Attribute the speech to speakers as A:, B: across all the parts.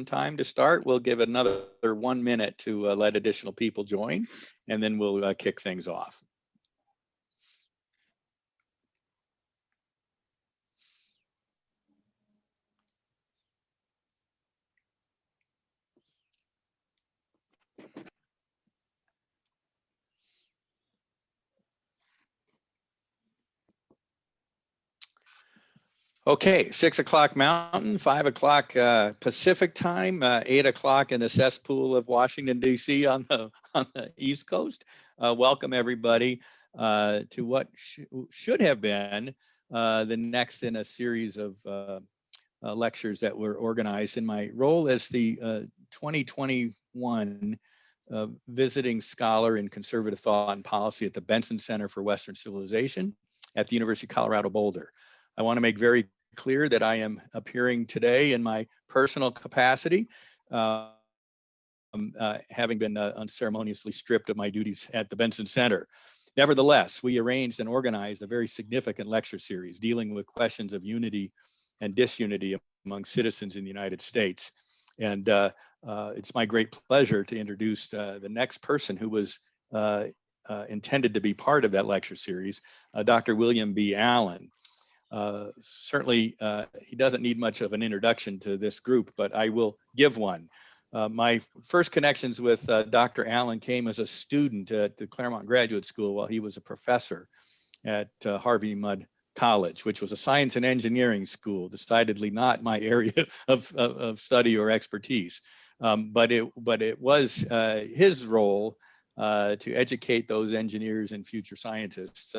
A: Time to start. We'll give another 1 minute to let additional people join, and then we'll kick things off. Okay, 6 o'clock Mountain, 5 o'clock Pacific time, 8 o'clock in the cesspool of Washington, D.C. on the East Coast. Welcome everybody to what should have been the next in a series of lectures that were organized in my role as the 2021 visiting scholar in conservative thought and policy at the Benson Center for Western Civilization at the University of Colorado Boulder. I want to make very clear that I am appearing today in my personal capacity, having been unceremoniously stripped of my duties at the Benson Center. Nevertheless, we arranged and organized a very significant lecture series dealing with questions of unity and disunity among citizens in the United States. And it's my great pleasure to introduce the next person who was intended to be part of that lecture series, Dr. William B. Allen. Certainly, he doesn't need much of an introduction to this group, but I will give one. My first connections with Dr. Allen came as a student at the Claremont Graduate School while he was a professor at Harvey Mudd College, which was a science and engineering school, decidedly not my area of study or expertise. But it was his role to educate those engineers and future scientists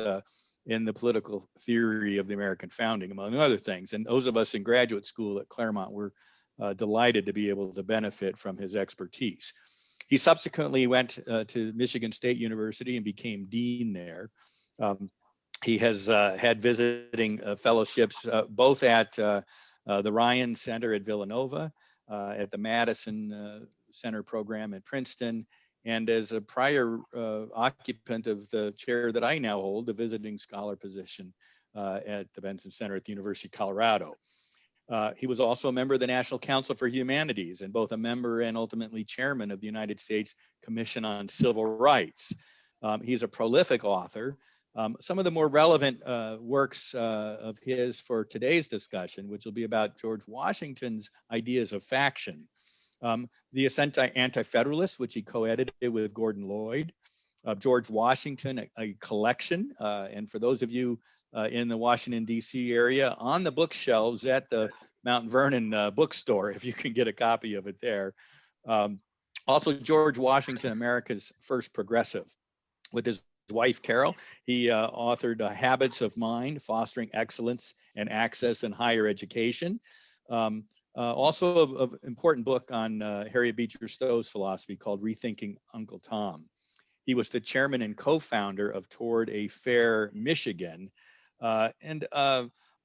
A: in the political theory of the American founding, among other things. And those of us in graduate school at Claremont were delighted to be able to benefit from his expertise. He subsequently went to Michigan State University and became dean there. He has had visiting fellowships both at the Ryan Center at Villanova, at the Madison Center program at Princeton, and as a prior occupant of the chair that I now hold, the visiting scholar position at the Benson Center at the University of Colorado. He was also a member of the National Council for Humanities and both a member and ultimately chairman of the United States Commission on Civil Rights. He's a prolific author. Some of the more relevant works of his for today's discussion, which will be about George Washington's ideas of faction. The Ascent Anti-Federalist, which he co-edited with Gordon Lloyd, George Washington, a collection. And for those of you in the Washington, D.C. area, on the bookshelves at the Mount Vernon bookstore, if you can get a copy of it there. Also, George Washington, America's First Progressive. With his wife, Carol, he authored Habits of Mind, Fostering Excellence and Access in Higher Education. Also, an important book on Harriet Beecher Stowe's philosophy called Rethinking Uncle Tom. He was the chairman and co-founder of Toward a Fair Michigan. And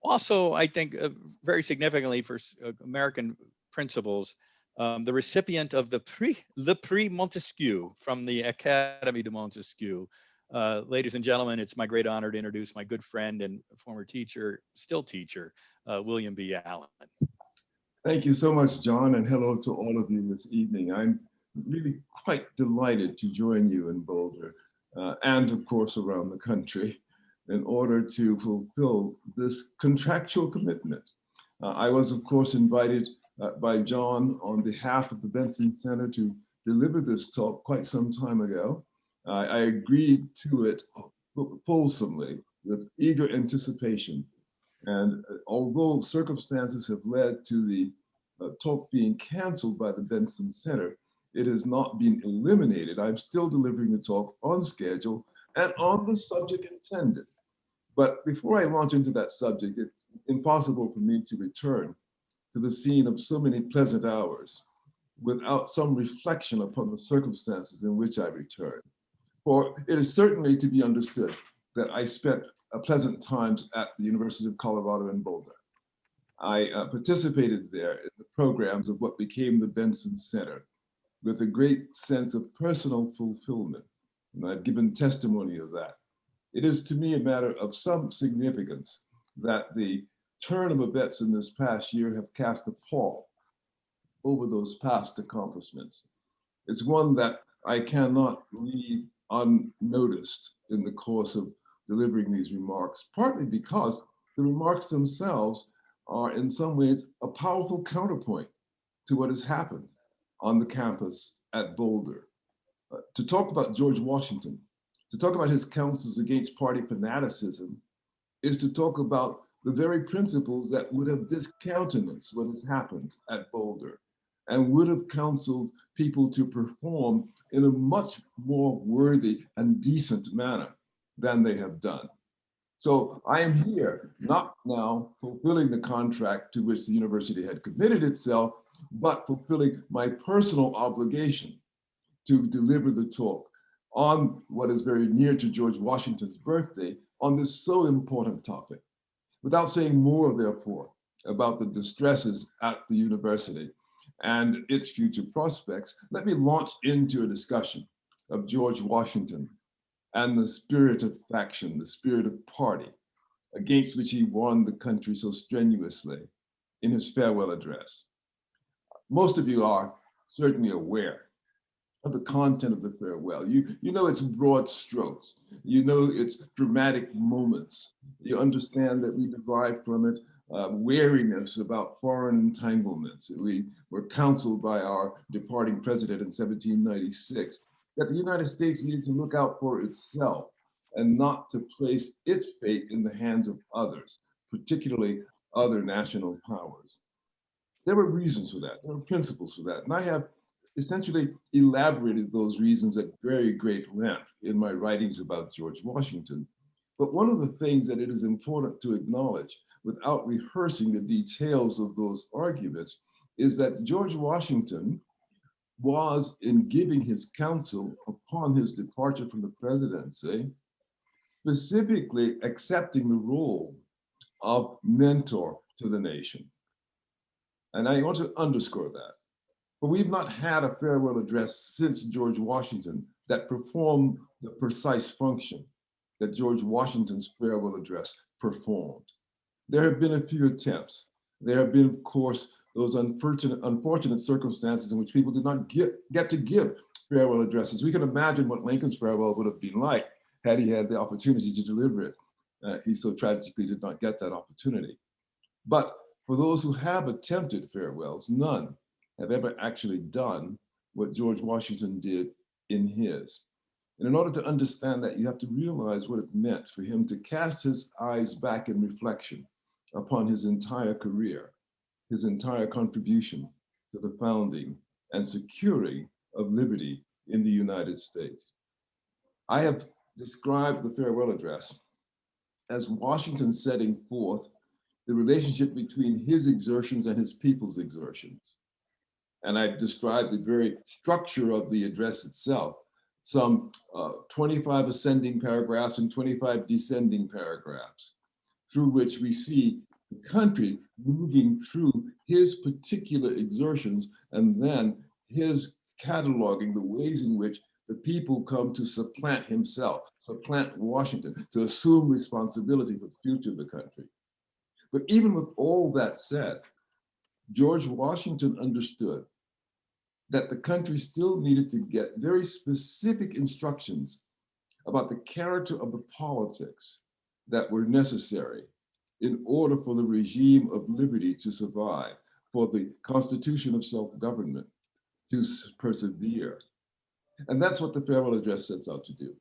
A: also, I think, very significantly for American principles, the recipient of the Prix Montesquieu from the Academy de Montesquieu. Ladies and gentlemen, it's my great honor to introduce my good friend and former teacher, still teacher, William B. Allen.
B: Thank you so much, John, and hello to all of you this evening. I'm really quite delighted to join you in Boulder and, of course, around the country in order to fulfill this contractual commitment. I was, of course, invited by John on behalf of the Benson Center to deliver this talk quite some time ago. I agreed to it fulsomely with eager anticipation. And although circumstances have led to the talk being canceled by the Benson Center, it has not been eliminated. I'm still delivering the talk on schedule and on the subject intended. But before I launch into that subject, it's impossible for me to return to the scene of so many pleasant hours without some reflection upon the circumstances in which I returned. For it is certainly to be understood that I spent pleasant times at the University of Colorado in Boulder. I participated there in the programs of what became the Benson Center with a great sense of personal fulfillment, and I've given testimony of that. It is to me a matter of some significance that the turn of events in this past year have cast a pall over those past accomplishments. It's one that I cannot leave unnoticed in the course of delivering these remarks, partly because the remarks themselves are in some ways a powerful counterpoint to what has happened on the campus at Boulder. To talk about George Washington, to talk about his counsels against party fanaticism, is to talk about the very principles that would have discountenanced what has happened at Boulder and would have counseled people to perform in a much more worthy and decent manner than they have done. So I am here, not now fulfilling the contract to which the university had committed itself, but fulfilling my personal obligation to deliver the talk on what is very near to George Washington's birthday on this so important topic. Without saying more, therefore, about the distresses at the university and its future prospects, let me launch into a discussion of George Washington and the spirit of faction, the spirit of party, against which he warned the country so strenuously in his farewell address. Most of you are certainly aware of the content of the farewell. You know its broad strokes. You know its dramatic moments. You understand that we derive from it wariness about foreign entanglements. We were counseled by our departing president in 1796 that the United States needed to look out for itself and not to place its fate in the hands of others, particularly other national powers. There were reasons for that. There were principles for that. And I have essentially elaborated those reasons at very great length in my writings about George Washington. But one of the things that it is important to acknowledge without rehearsing the details of those arguments is that George Washington was, in giving his counsel upon his departure from the presidency, specifically accepting the role of mentor to the nation. And I want to underscore that. But we've not had a farewell address since George Washington that performed the precise function that George Washington's farewell address performed. There have been a few attempts. There have been, of course, those unfortunate circumstances in which people did not get to give farewell addresses. We can imagine what Lincoln's farewell would have been like had he had the opportunity to deliver it. He so tragically did not get that opportunity. But for those who have attempted farewells, none have ever actually done what George Washington did in his. And in order to understand that, you have to realize what it meant for him to cast his eyes back in reflection upon his entire career, his entire contribution to the founding and securing of liberty in the United States. I have described the farewell address as Washington setting forth the relationship between his exertions and his people's exertions. And I've described the very structure of the address itself, some 25 ascending paragraphs and 25 descending paragraphs, through which we see the country moving through his particular exertions and then his cataloging the ways in which the people come to supplant himself, supplant Washington, to assume responsibility for the future of the country. But even with all that said, George Washington understood that the country still needed to get very specific instructions about the character of the politics that were necessary in order for the regime of liberty to survive, for the constitution of self-government to persevere. And that's what the farewell address sets out to do.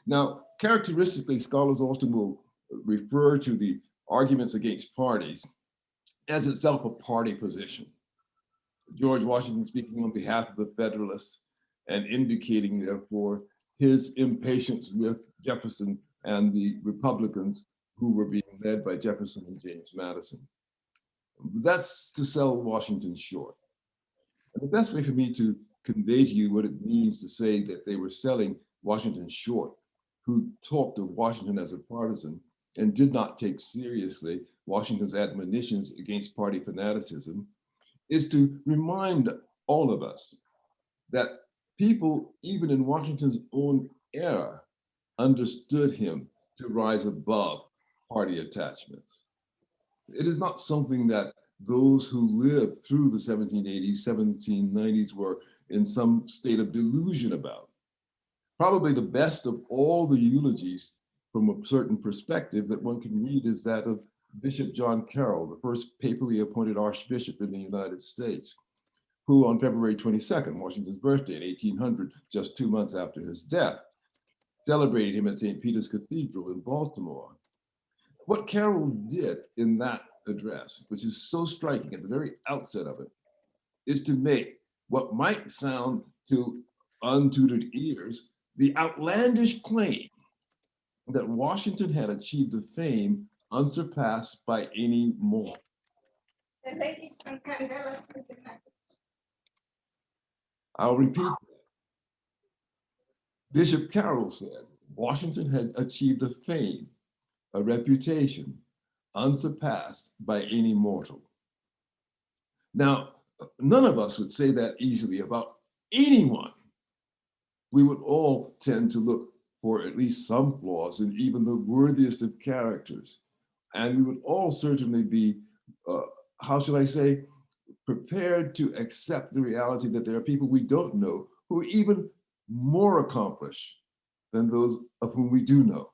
B: Now, characteristically, scholars often will refer to the arguments against parties as itself a party position. George Washington speaking on behalf of the Federalists and indicating, therefore, his impatience with Jefferson and the Republicans who were being led by Jefferson and James Madison. That's to sell Washington short. And the best way for me to convey to you what it means to say that they were selling Washington short, who talked of Washington as a partisan and did not take seriously Washington's admonitions against party fanaticism, is to remind all of us that people, even in Washington's own era, understood him to rise above party attachments. It is not something that those who lived through the 1780s, 1790s were in some state of delusion about. Probably the best of all the eulogies from a certain perspective that one can read is that of Bishop John Carroll, the first papally appointed archbishop in the United States, who on February 22nd, Washington's birthday in 1800, just 2 months after his death, celebrated him at St. Peter's Cathedral in Baltimore. What Carroll did in that address, which is so striking at the very outset of it, is to make what might sound to untutored ears the outlandish claim that Washington had achieved a fame unsurpassed by any more. I'll repeat that. Bishop Carroll said Washington had achieved a fame, a reputation unsurpassed by any mortal. Now, none of us would say that easily about anyone. We would all tend to look for at least some flaws in even the worthiest of characters. And we would all certainly be, how shall I say, prepared to accept the reality that there are people we don't know who are even more accomplished than those of whom we do know.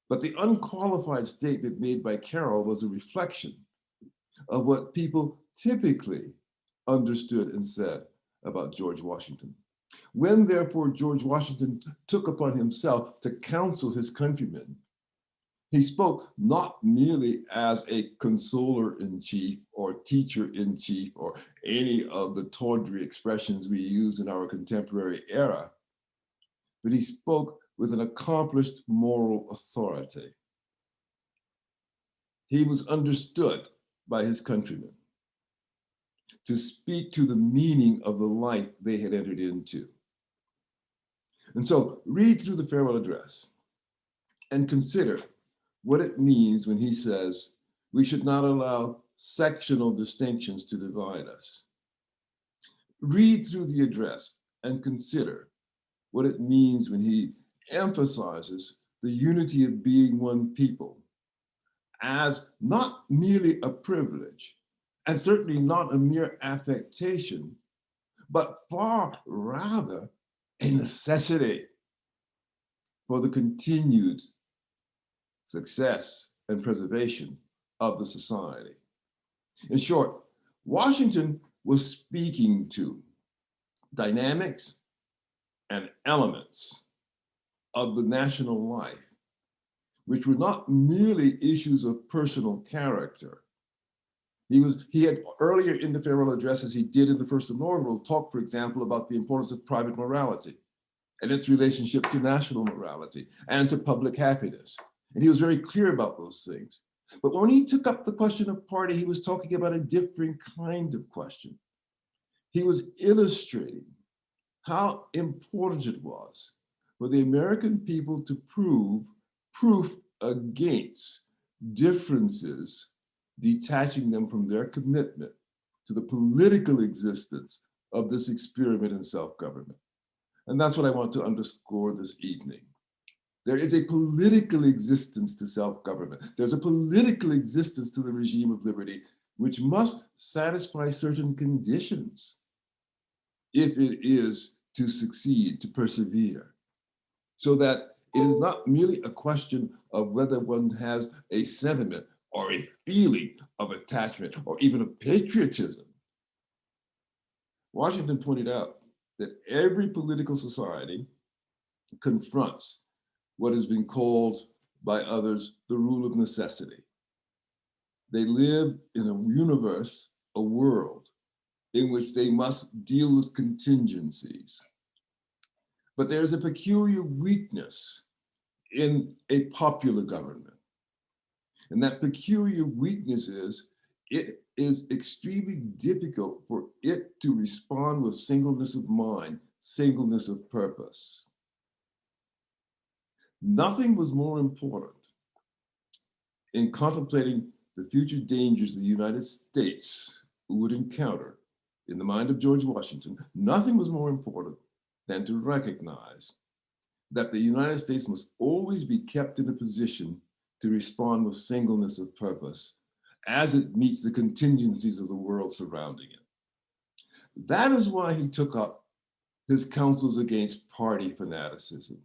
B: But the unqualified statement made by Carroll was a reflection of what people typically understood and said about George Washington. When, therefore, George Washington took upon himself to counsel his countrymen, he spoke not merely as a consoler-in-chief or teacher-in-chief or any of the tawdry expressions we use in our contemporary era, but he spoke with an accomplished moral authority. He was understood by his countrymen to speak to the meaning of the life they had entered into. And so read through the farewell address and consider what it means when he says we should not allow sectional distinctions to divide us. Read through the address and consider what it means when he emphasizes the unity of being one people as not merely a privilege, and certainly not a mere affectation, but far rather a necessity for the continued success and preservation of the society. In short, Washington was speaking to dynamics and elements of the national life, which were not merely issues of personal character. He had earlier in the farewell address, as he did in the first inaugural, talked, for example, about the importance of private morality and its relationship to national morality and to public happiness. And he was very clear about those things. But when he took up the question of party, he was talking about a different kind of question. He was illustrating how important it was for the American people to proof against differences, detaching them from their commitment to the political existence of this experiment in self-government. And that's what I want to underscore this evening. There is a political existence to self-government. There's a political existence to the regime of liberty, which must satisfy certain conditions if it is to succeed, to persevere, so that it is not merely a question of whether one has a sentiment or a feeling of attachment or even of patriotism. Washington pointed out that every political society confronts what has been called by others the rule of necessity. They live in a universe, a world, in which they must deal with contingencies. But there's a peculiar weakness in a popular government. And that peculiar weakness is, it is extremely difficult for it to respond with singleness of mind, singleness of purpose. Nothing was more important in contemplating the future dangers the United States would encounter in the mind of George Washington. Nothing was more important than to recognize that the United States must always be kept in a position to respond with singleness of purpose as it meets the contingencies of the world surrounding it. That is why he took up his counsels against party fanaticism.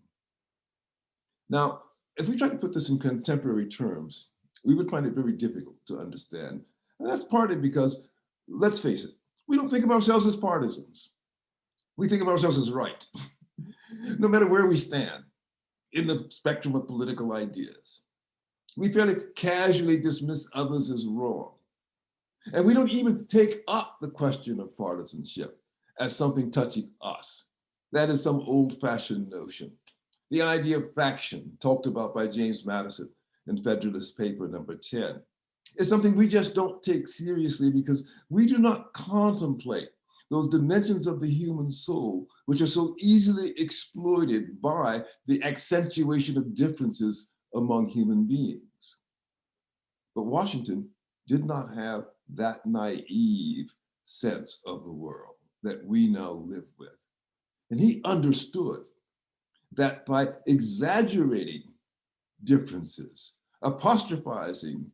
B: Now, if we try to put this in contemporary terms, we would find it very difficult to understand. And that's partly because, let's face it, we don't think of ourselves as partisans. We think of ourselves as right, no matter where we stand in the spectrum of political ideas. We fairly casually dismiss others as wrong. And we don't even take up the question of partisanship as something touching us. That is some old-fashioned notion. The idea of faction, talked about by James Madison in Federalist Paper number 10, is something we just don't take seriously because we do not contemplate those dimensions of the human soul which are so easily exploited by the accentuation of differences among human beings. But Washington did not have that naive sense of the world that we now live with. And he understood that by exaggerating differences, apostrophizing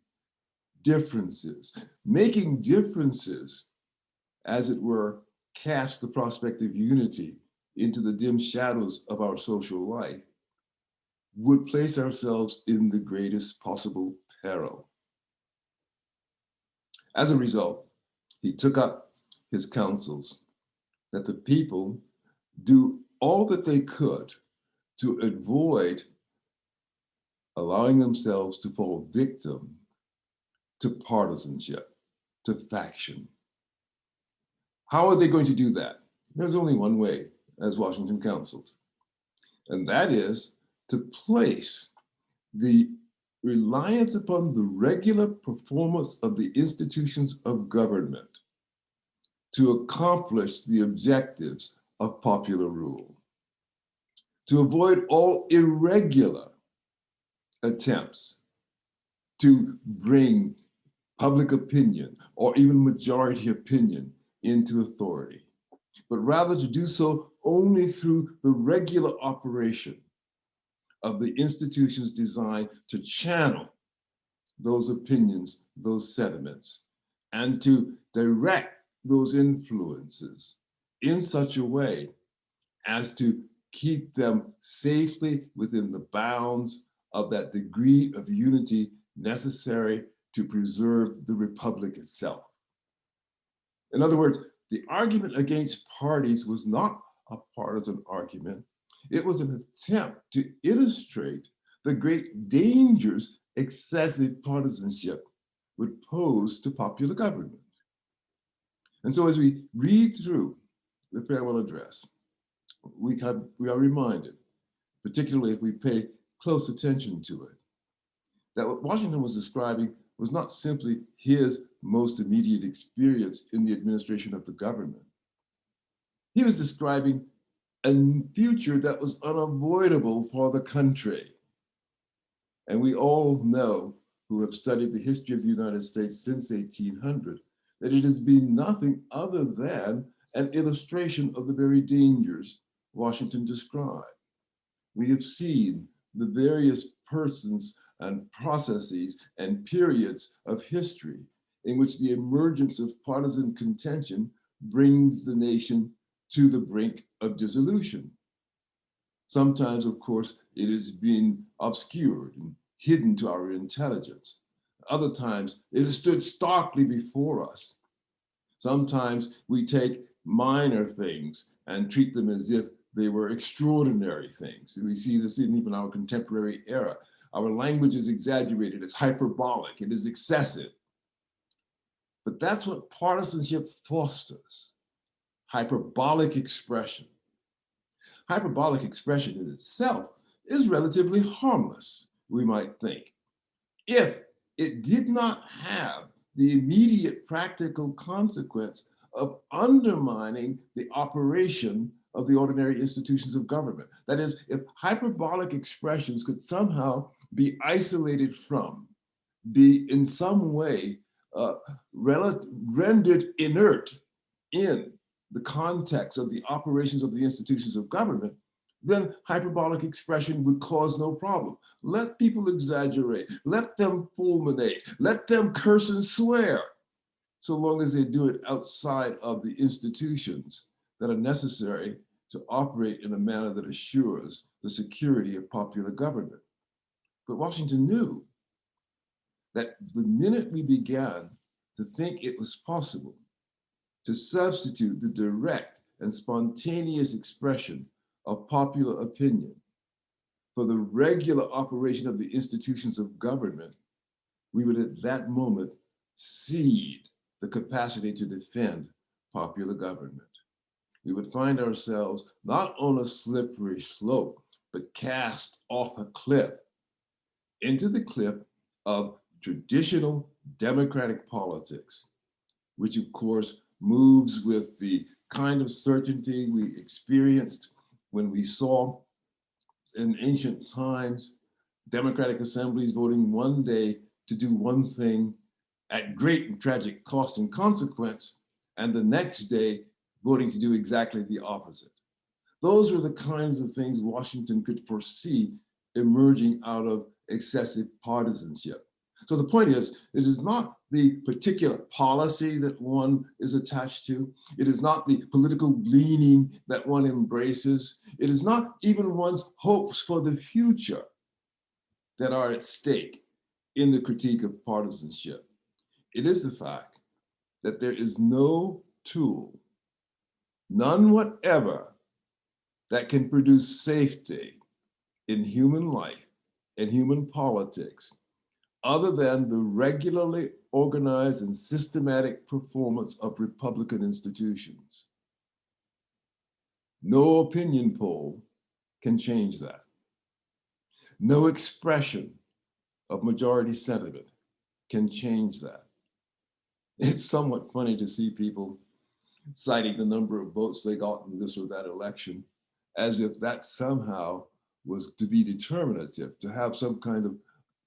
B: differences, making differences, as it were, cast the prospect of unity into the dim shadows of our social life, would place ourselves in the greatest possible peril. As a result, he took up his counsels that the people do all that they could to avoid allowing themselves to fall victim to partisanship, to faction. How are they going to do that? There's only one way, as Washington counseled, and that is to place the reliance upon the regular performance of the institutions of government to accomplish the objectives of popular rule, to avoid all irregular attempts to bring public opinion or even majority opinion into authority, but rather to do so only through the regular operation of the institutions designed to channel those opinions, those sentiments, and to direct those influences in such a way as to keep them safely within the bounds of that degree of unity necessary to preserve the republic itself. In other words, the argument against parties was not a partisan argument. It was an attempt to illustrate the great dangers excessive partisanship would pose to popular government. And so as we read through the farewell address, we are reminded, particularly if we pay close attention to it, that what Washington was describing was not simply his most immediate experience in the administration of the government. He was describing a future that was unavoidable for the country. And we all know, who have studied the history of the United States since 1800, that it has been nothing other than an illustration of the very dangers Washington described. We have seen the various persons and processes and periods of history in which the emergence of partisan contention brings the nation to the brink of dissolution. Sometimes, of course, it has been obscured and hidden to our intelligence. Other times, it has stood starkly before us. Sometimes we take minor things and treat them as if they were extraordinary things. We see this in even our contemporary era. Our language is exaggerated, it's hyperbolic, it is excessive. But that's what partisanship fosters, hyperbolic expression. Hyperbolic expression in itself is relatively harmless, we might think, if it did not have the immediate practical consequence of undermining the operation of the ordinary institutions of government. That is, if hyperbolic expressions could somehow be isolated from, be in some way rendered inert in the context of the operations of the institutions of government, then hyperbolic expression would cause no problem. Let people exaggerate, let them fulminate, let them curse and swear, so long as they do it outside of the institutions that are necessary to operate in a manner that assures the security of popular government. But Washington knew that the minute we began to think it was possible to substitute the direct and spontaneous expression of popular opinion for the regular operation of the institutions of government, we would at that moment cede the capacity to defend popular government. We would find ourselves not on a slippery slope, but cast off a cliff into the cliff of traditional democratic politics, which of course moves with the kind of certainty we experienced when we saw in ancient times democratic assemblies voting one day to do one thing at great and tragic cost and consequence, and the next day voting to do exactly the opposite. Those were the kinds of things Washington could foresee emerging out of excessive partisanship. So the point is, it is not the particular policy that one is attached to. It is not the political leaning that one embraces. It is not even one's hopes for the future that are at stake in the critique of partisanship. It is the fact that there is no tool, none whatever, that can produce safety in human life and human politics other than the regularly organized and systematic performance of Republican institutions. No opinion poll can change that. No expression of majority sentiment can change that. It's somewhat funny to see people citing the number of votes they got in this or that election as if that somehow was to be determinative, to have some kind of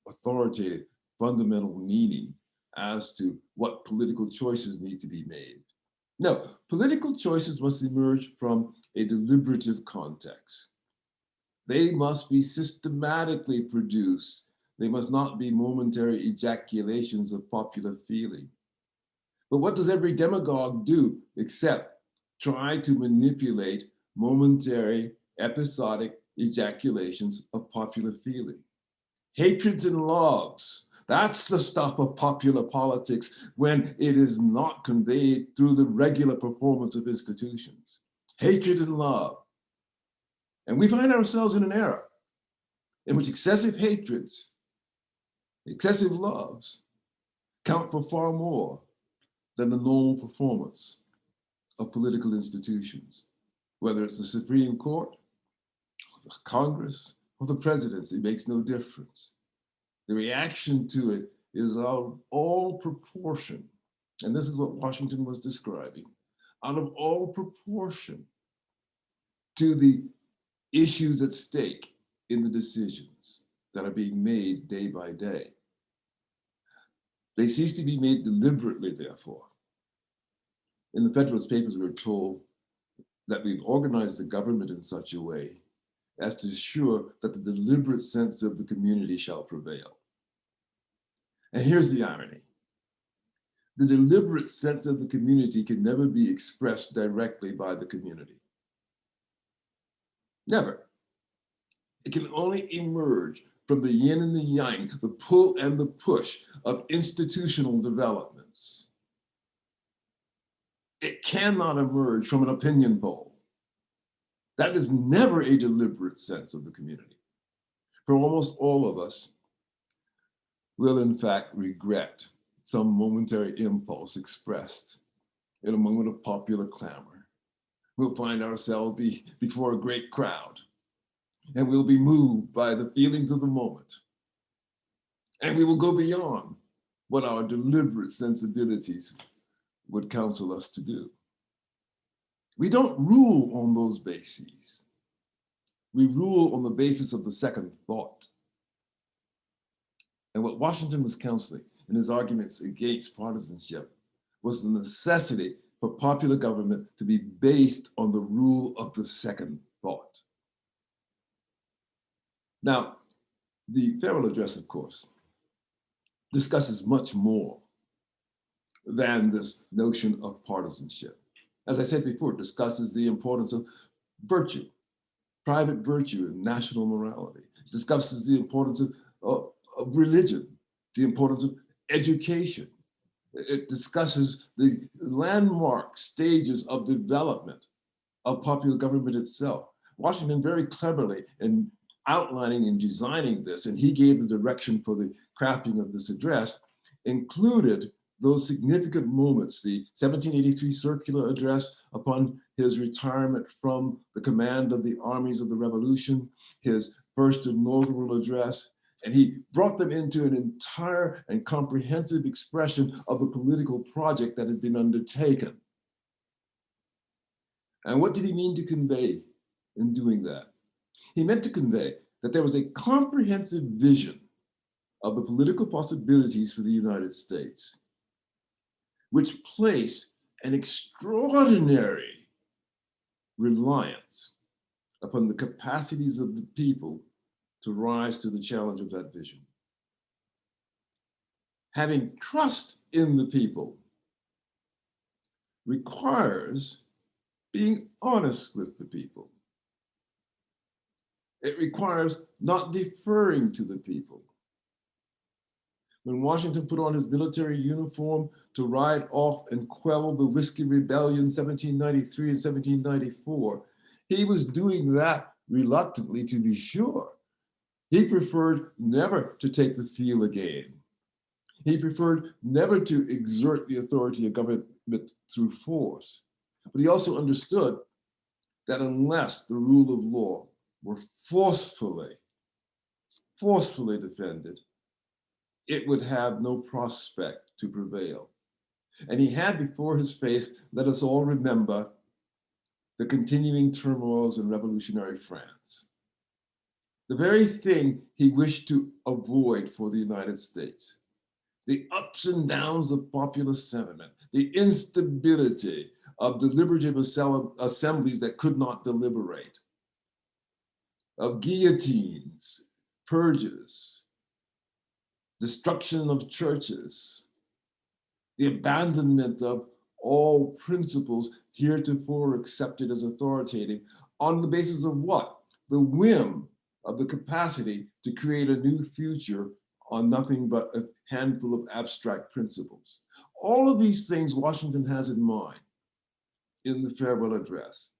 B: authoritative, fundamental meaning as to what political choices need to be made. No, political choices must emerge from a deliberative context. They must be systematically produced. They must not be momentary ejaculations of popular feeling. But what does every demagogue do except try to manipulate momentary, episodic ejaculations of popular feeling? Hatreds and loves, that's the stuff of popular politics when it is not conveyed through the regular performance of institutions. Hatred and love. And we find ourselves in an era in which excessive hatreds, excessive loves count for far more than the normal performance of political institutions, whether it's the Supreme Court, or the Congress, or the presidency, it makes no difference. The reaction to it is out of all proportion, and this is what Washington was describing, out of all proportion to the issues at stake in the decisions that are being made day by day. They cease to be made deliberately, therefore. In the Federalist Papers, we were told that we've organized the government in such a way as to ensure that the deliberate sense of the community shall prevail. And here's the irony. The deliberate sense of the community can never be expressed directly by the community. Never. It can only emerge from the yin and the yang, the pull and the push of institutional developments. It cannot emerge from an opinion poll. That is never a deliberate sense of the community. For almost all of us will in fact regret some momentary impulse expressed in a moment of popular clamor. We'll find ourselves before a great crowd, and we'll be moved by the feelings of the moment. And we will go beyond what our deliberate sensibilities would counsel us to do. We don't rule on those bases. We rule on the basis of the second thought. And what Washington was counseling in his arguments against partisanship was the necessity for popular government to be based on the rule of the second thought. Now, the farewell address, of course, discusses much more than this notion of partisanship. As I said before, it discusses the importance of virtue, private virtue and national morality. It discusses the importance of religion, the importance of education. It discusses the landmark stages of development of popular government itself. Washington very cleverly in outlining and designing this, and he gave the direction for the crafting of this address, included those significant moments, the 1783 circular address upon his retirement from the command of the armies of the Revolution, his first inaugural address, and he brought them into an entire and comprehensive expression of the political project that had been undertaken. And what did he mean to convey in doing that? He meant to convey that there was a comprehensive vision of the political possibilities for the United States, which placed an extraordinary reliance upon the capacities of the people to rise to the challenge of that vision. Having trust in the people requires being honest with the people. It requires not deferring to the people. When Washington put on his military uniform to ride off and quell the Whiskey Rebellion 1793 and 1794, he was doing that reluctantly, to be sure. He preferred never to take the field again. He preferred never to exert the authority of government through force. But he also understood that unless the rule of law were forcefully defended, it would have no prospect to prevail. And he had before his face, let us all remember, the continuing turmoils in revolutionary France. The very thing he wished to avoid for the United States. The ups and downs of popular sentiment, the instability of deliberative assemblies that could not deliberate, of guillotines, purges, destruction of churches, the abandonment of all principles heretofore accepted as authoritative on the basis of what? The whim of the capacity to create a new future on nothing but a handful of abstract principles. All of these things Washington has in mind in the farewell address.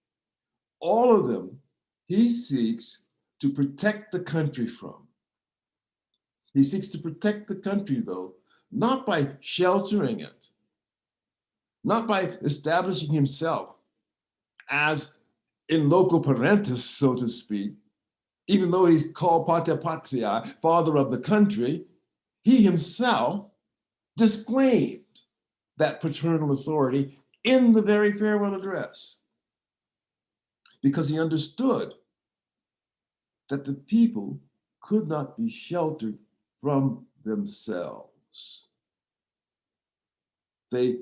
B: All of them he seeks to protect the country from. He seeks to protect the country, though, not by sheltering it, not by establishing himself as in loco parentis, so to speak. Even though he's called pater patriae, father of the country, he himself disclaimed that paternal authority in the very farewell address, because he understood that the people could not be sheltered from themselves. They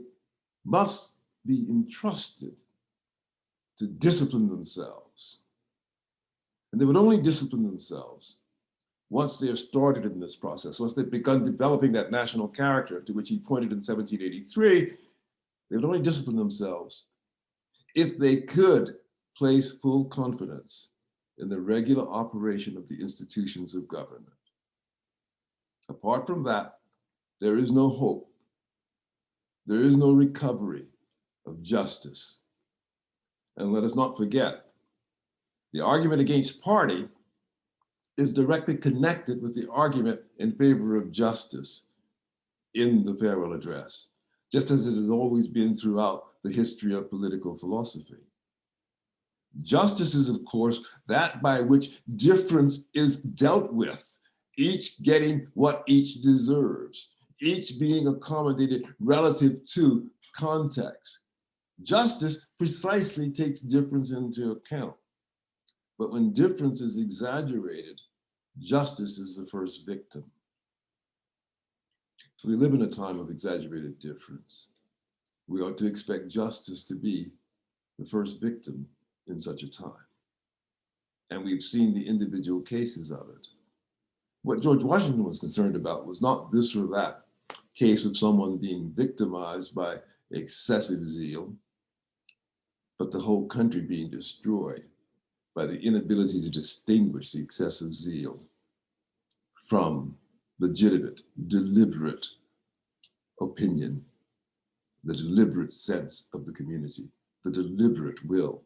B: must be entrusted to discipline themselves. And they would only discipline themselves once they are started in this process, once they've begun developing that national character to which he pointed in 1783, they would only discipline themselves if they could place full confidence in the regular operation of the institutions of government. Apart from that, there is no hope. There is no recovery of justice. And let us not forget, the argument against party is directly connected with the argument in favor of justice in the farewell address, just as it has always been throughout the history of political philosophy. Justice is, of course, that by which difference is dealt with, each getting what each deserves, each being accommodated relative to context. Justice precisely takes difference into account. But when difference is exaggerated, justice is the first victim. So we live in a time of exaggerated difference. We ought to expect justice to be the first victim in such a time. and we've seen the individual cases of it. What George Washington was concerned about was not this or that case of someone being victimized by excessive zeal, but the whole country being destroyed by the inability to distinguish the excessive zeal from legitimate, deliberate opinion, the deliberate sense of the community, the deliberate will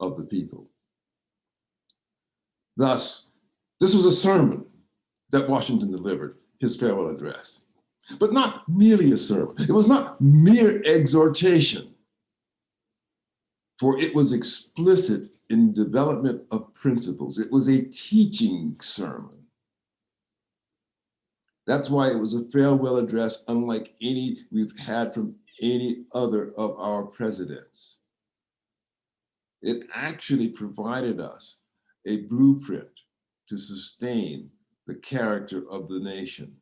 B: of the people. Thus, this was a sermon that Washington delivered, his farewell address, but not merely a sermon. It was not mere exhortation, for it was explicit in development of principles. It was a teaching sermon. That's why it was a farewell address unlike any we've had from any other of our presidents. It actually provided us a blueprint to sustain the character of the nation.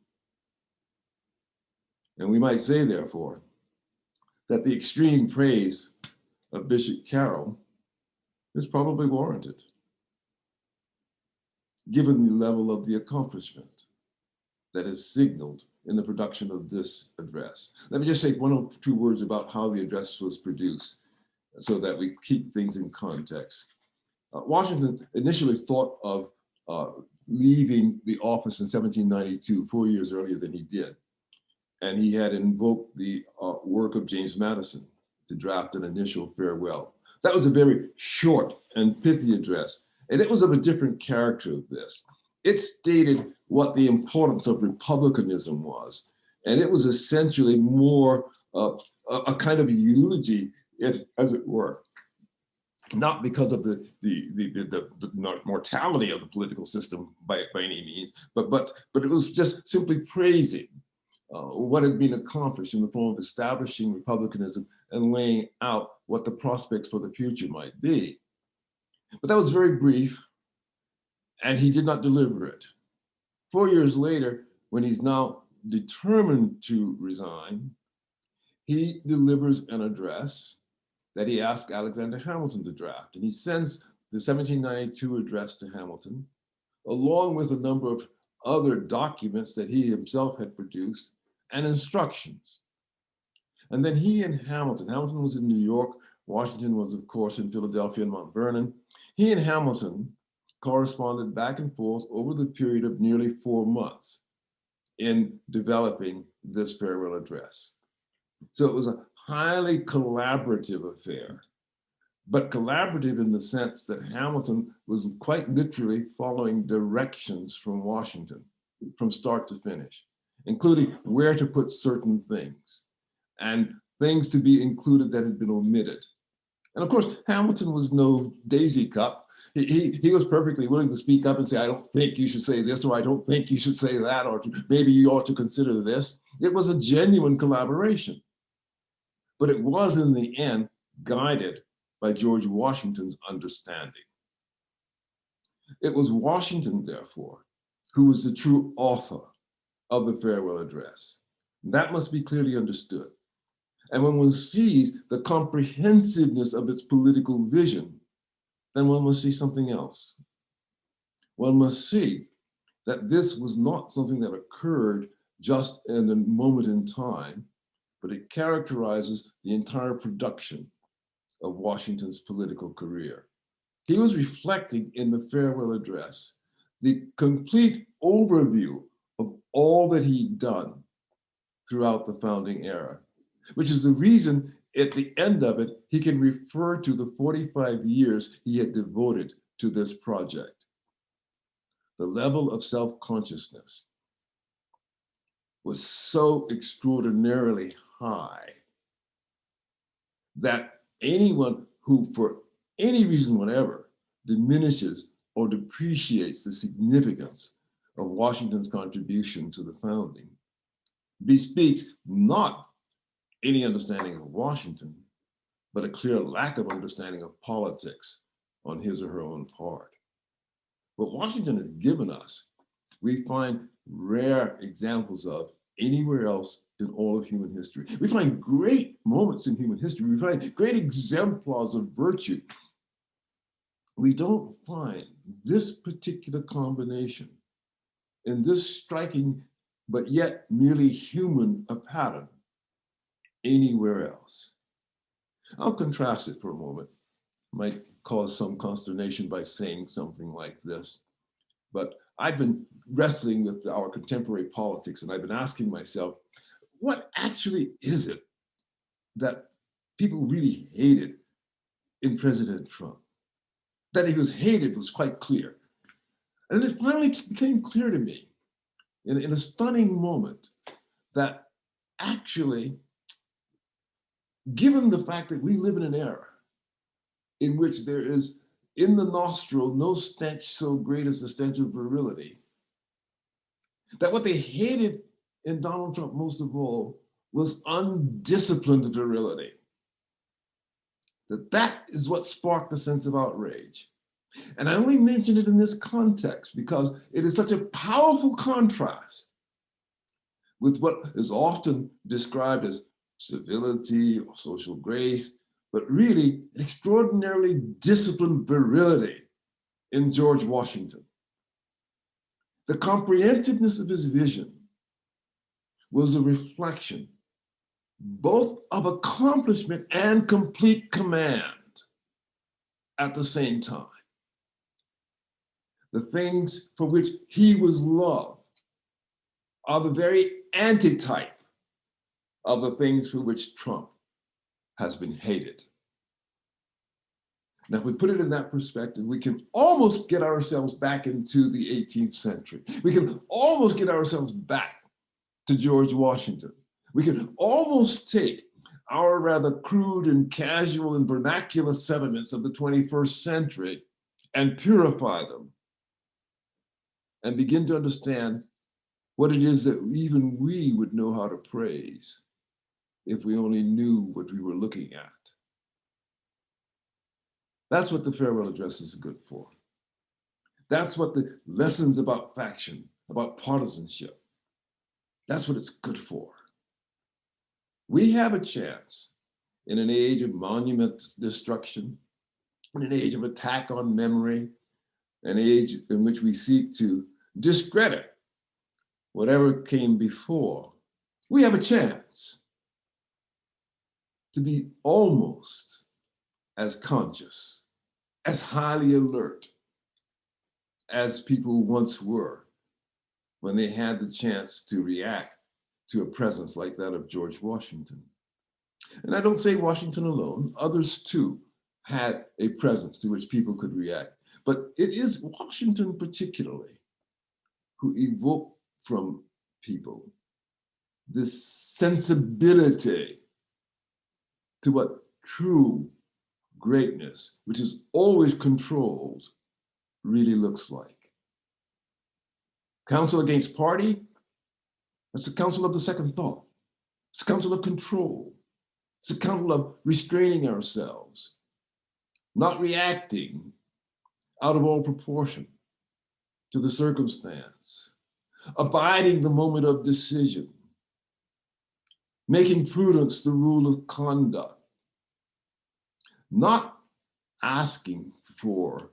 B: And we might say, therefore, that the extreme praise of Bishop Carroll is probably warranted, given the level of the accomplishment that is signaled in the production of this address. Let me just say one or two words about how the address was produced so that we keep things in context. Washington initially thought of leaving the office in 1792, 4 years earlier than he did. And he had invoked the work of James Madison to draft an initial farewell. That was a very short and pithy address, and it was of a different character of this. It stated what the importance of republicanism was, and it was essentially more a kind of eulogy, as it were, not because of the mortality of the political system by any means, but it was just simply praising what had been accomplished in the form of establishing republicanism and laying out what the prospects for the future might be. But that was very brief, and he did not deliver it. 4 years later, when he's now determined to resign, he delivers an address that he asked Alexander Hamilton to draft. And he sends the 1792 address to Hamilton, along with a number of other documents that he himself had produced and instructions. And then he and Hamilton was in New York, Washington was, of course, in Philadelphia and Mount Vernon. He and Hamilton corresponded back and forth over the period of nearly 4 months in developing this farewell address. So it was a highly collaborative affair, but collaborative in the sense that Hamilton was quite literally following directions from Washington from start to finish, including where to put certain things and things to be included that had been omitted. And of course, Hamilton was no daisy cup. He was perfectly willing to speak up and say, I don't think you should say this, or I don't think you should say that, or maybe you ought to consider this. It was a genuine collaboration. But it was in the end guided by George Washington's understanding. It was Washington, therefore, who was the true author of the farewell address. That must be clearly understood. And when one sees the comprehensiveness of its political vision, then one must see something else. One must see that this was not something that occurred just in a moment in time, but it characterizes the entire production of Washington's political career. He was reflecting in the farewell address the complete overview of all that he'd done throughout the founding era, which is the reason at the end of it, he can refer to the 45 years he had devoted to this project. The level of self-consciousness was so extraordinarily high that anyone who, for any reason whatever, diminishes or depreciates the significance of Washington's contribution to the founding bespeaks not any understanding of Washington, but a clear lack of understanding of politics on his or her own part. What Washington has given us, we find rare examples of anywhere else in all of human history. We find great moments in human history. We find great exemplars of virtue we don't find this particular combination in this striking but yet merely human a pattern anywhere else. I'll contrast it for a moment. Might cause some consternation by saying something like this, but I've been wrestling with our contemporary politics, and I've been asking myself, what actually is it that people really hated in President Trump? That he was hated was quite clear. And it finally became clear to me in a stunning moment that actually, given the fact that we live in an era in which there is in the nostril no stench so great as the stench of virility, that what they hated in Donald Trump most of all was undisciplined virility. That is what sparked the sense of outrage. And I only mention it in this context because it is such a powerful contrast with what is often described as civility or social grace, but really extraordinarily disciplined virility in George Washington. The comprehensiveness of his vision was a reflection both of accomplishment and complete command at the same time. The things for which he was loved are the very antitype of the things for which Trump has been hated. Now, if we put it in that perspective, we can almost get ourselves back into the 18th century. We can almost get ourselves back to George Washington. We can almost take our rather crude and casual and vernacular sentiments of the 21st century and purify them and begin to understand what it is that even we would know how to praise if we only knew what we were looking at. That's what the farewell address is good for. That's what the lessons about faction, about partisanship, that's what it's good for. We have a chance in an age of monument destruction, in an age of attack on memory, an age in which we seek to discredit whatever came before. We have a chance to be almost as conscious, as highly alert as people once were when they had the chance to react to a presence like that of George Washington. And I don't say Washington alone, others too had a presence to which people could react. But it is Washington particularly who evoked from people this sensibility to what true greatness, which is always controlled, really looks like. Counsel against party, that's the counsel of the second thought. It's the counsel of control. It's the counsel of restraining ourselves, not reacting out of all proportion to the circumstance, abiding the moment of decision, making prudence the rule of conduct, not asking for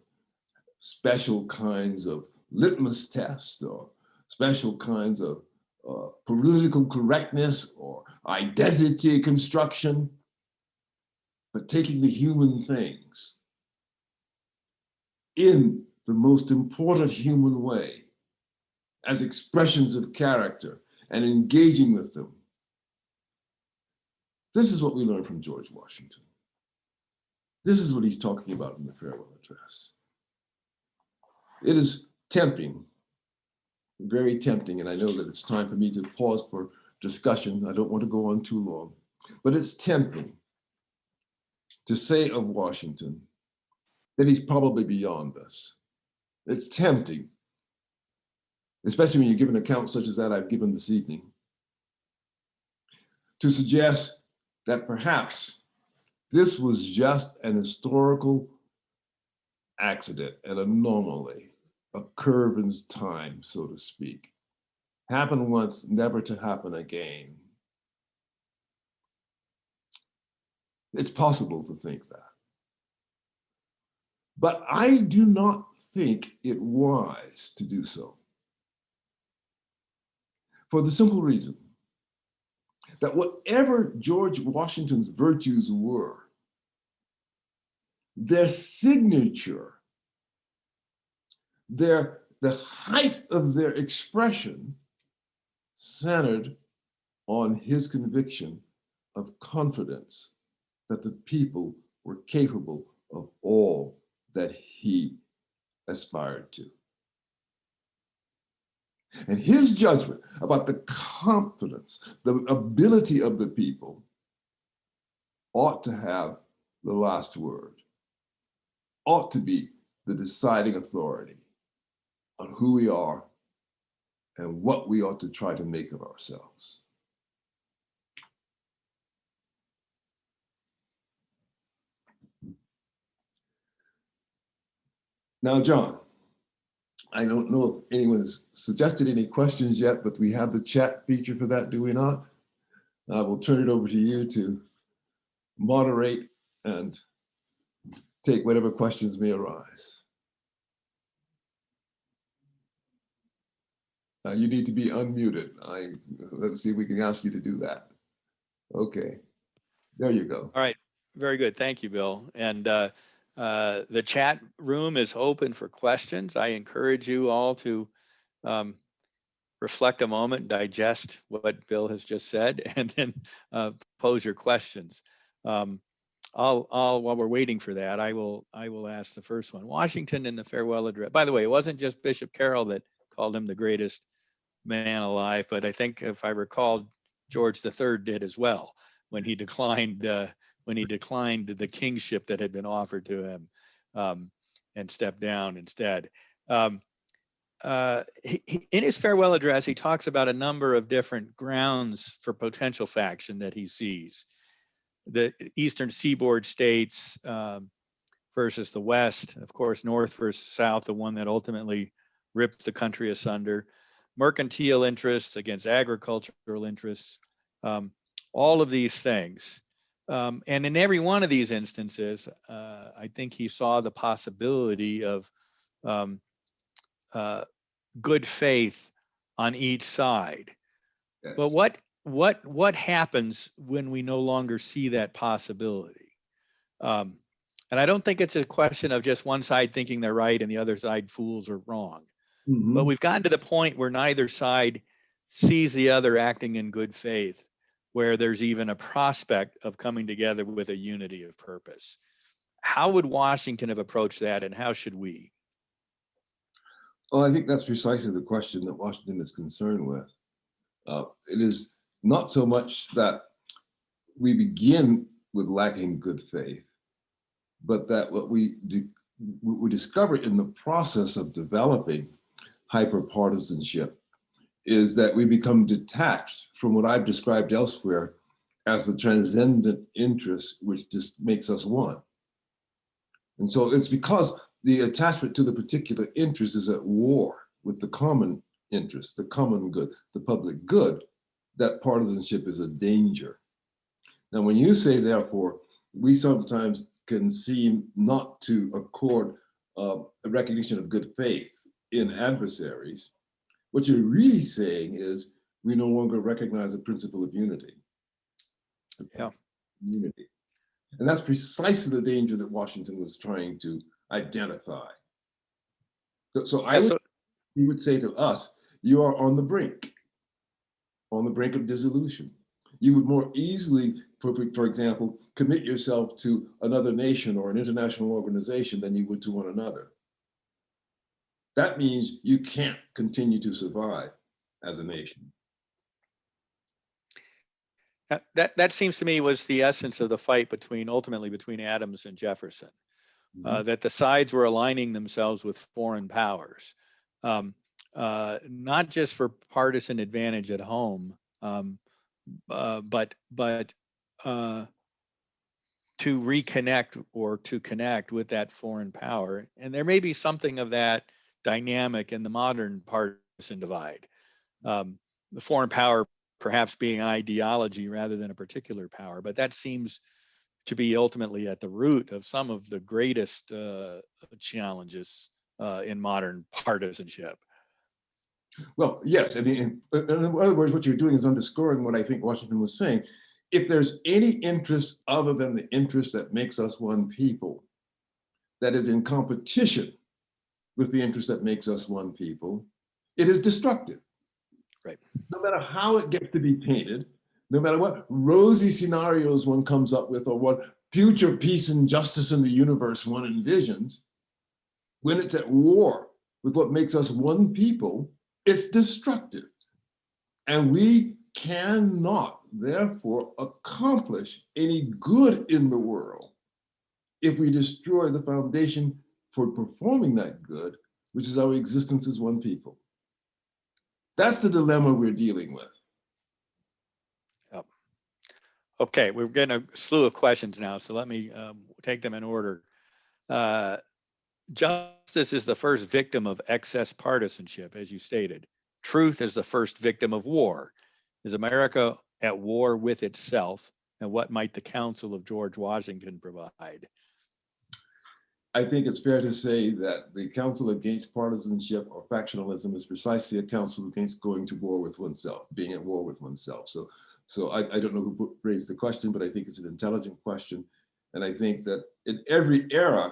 B: special kinds of litmus tests or special kinds of political correctness or identity construction, but taking the human things in the most important human way as expressions of character and engaging with them. This is what we learn from George Washington. This is what he's talking about in the farewell address. It is tempting, very tempting, and I know that it's time for me to pause for discussion. I don't want to go on too long, but it's tempting to say of Washington that he's probably beyond us. It's tempting, especially when you give an account such as that I've given this evening, to suggest that perhaps this was just an historical accident, an anomaly, a curve in time, so to speak. Happened once, never to happen again. It's possible to think that. But I do not think it wise to do so. For the simple reason that whatever George Washington's virtues were, their signature, the height of their expression centered on his conviction of confidence that the people were capable of all that he aspired to. And his judgment about the confidence, the ability of the people ought to have the last word, ought to be the deciding authority on who we are and what we ought to try to make of ourselves. Now, John, I don't know if anyone has suggested any questions yet, but we have the chat feature for that, do we not? I will turn it over to you to moderate and take whatever questions may arise. You need to be unmuted. Let's see if we can ask you to do that. Okay, there you go.
A: All right, very good. Thank you, Bill. And the chat room is open for questions. I encourage you all to reflect a moment, digest what Bill has just said, and then pose your questions. While we're waiting for that, I will ask the first one. Washington in the farewell address. By the way, it wasn't just Bishop Carroll that called him the greatest man alive, but I think, if I recall, George III did as well when he declined the kingship that had been offered to him, and stepped down instead. In his farewell address, he talks about a number of different grounds for potential faction that he sees. The eastern seaboard states versus the West, of course, North versus South, the one that ultimately ripped the country asunder, mercantile interests against agricultural interests, all of these things. And in every one of these instances, I think he saw the possibility of good faith on each side. Yes. But what happens when we no longer see that possibility? And I don't think it's a question of just one side thinking they're right and the other side fools or wrong. Mm-hmm. But we've gotten to the point where neither side sees the other acting in good faith, where there's even a prospect of coming together with a unity of purpose. How would Washington have approached that, and how should we?
B: Well, I think that's precisely the question that Washington is concerned with. It is not so much that we begin with lacking good faith, but that what we discover in the process of developing hyperpartisanship is that we become detached from what I've described elsewhere as the transcendent interest which just makes us one. And so it's because the attachment to the particular interest is at war with the common interest, the common good, the public good, that partisanship is a danger. Now, when you say, therefore, we sometimes can seem not to accord a recognition of good faith in adversaries, what you're really saying is we no longer recognize the principle of unity.
A: Yeah.
B: Unity. And that's precisely the danger that Washington was trying to identify. He would say to us, you are on the brink of dissolution. You would more easily, for example, commit yourself to another nation or an international organization than you would to one another. That means you can't continue to survive as a nation.
A: That seems to me was the essence of the fight ultimately between Adams and Jefferson, that the sides were aligning themselves with foreign powers, not just for partisan advantage at home, but to reconnect or to connect with that foreign power. And there may be something of that dynamic in the modern partisan divide. The foreign power perhaps being ideology rather than a particular power, but that seems to be ultimately at the root of some of the greatest challenges in modern partisanship.
B: Well, yes, I mean, in other words, what you're doing is underscoring what I think Washington was saying. If there's any interest other than the interest that makes us one people, that is in competition with the interest that makes us one people, it is destructive.
A: Right.
B: No matter how it gets to be painted, no matter what rosy scenarios one comes up with or what future peace and justice in the universe one envisions, when it's at war with what makes us one people, it's destructive. And we cannot, therefore, accomplish any good in the world if we destroy the foundation for performing that good, which is our existence as one people. That's the dilemma we're dealing with.
A: Yep. Okay, we're getting a slew of questions now, so let me take them in order. Justice is the first victim of excess partisanship, as you stated. Truth is the first victim of war. Is America at war with itself? And what might the counsel of George Washington provide?
B: I think it's fair to say that the counsel against partisanship or factionalism is precisely a counsel against going to war with oneself, being at war with oneself. So I don't know who raised the question, but I think it's an intelligent question. And I think that in every era,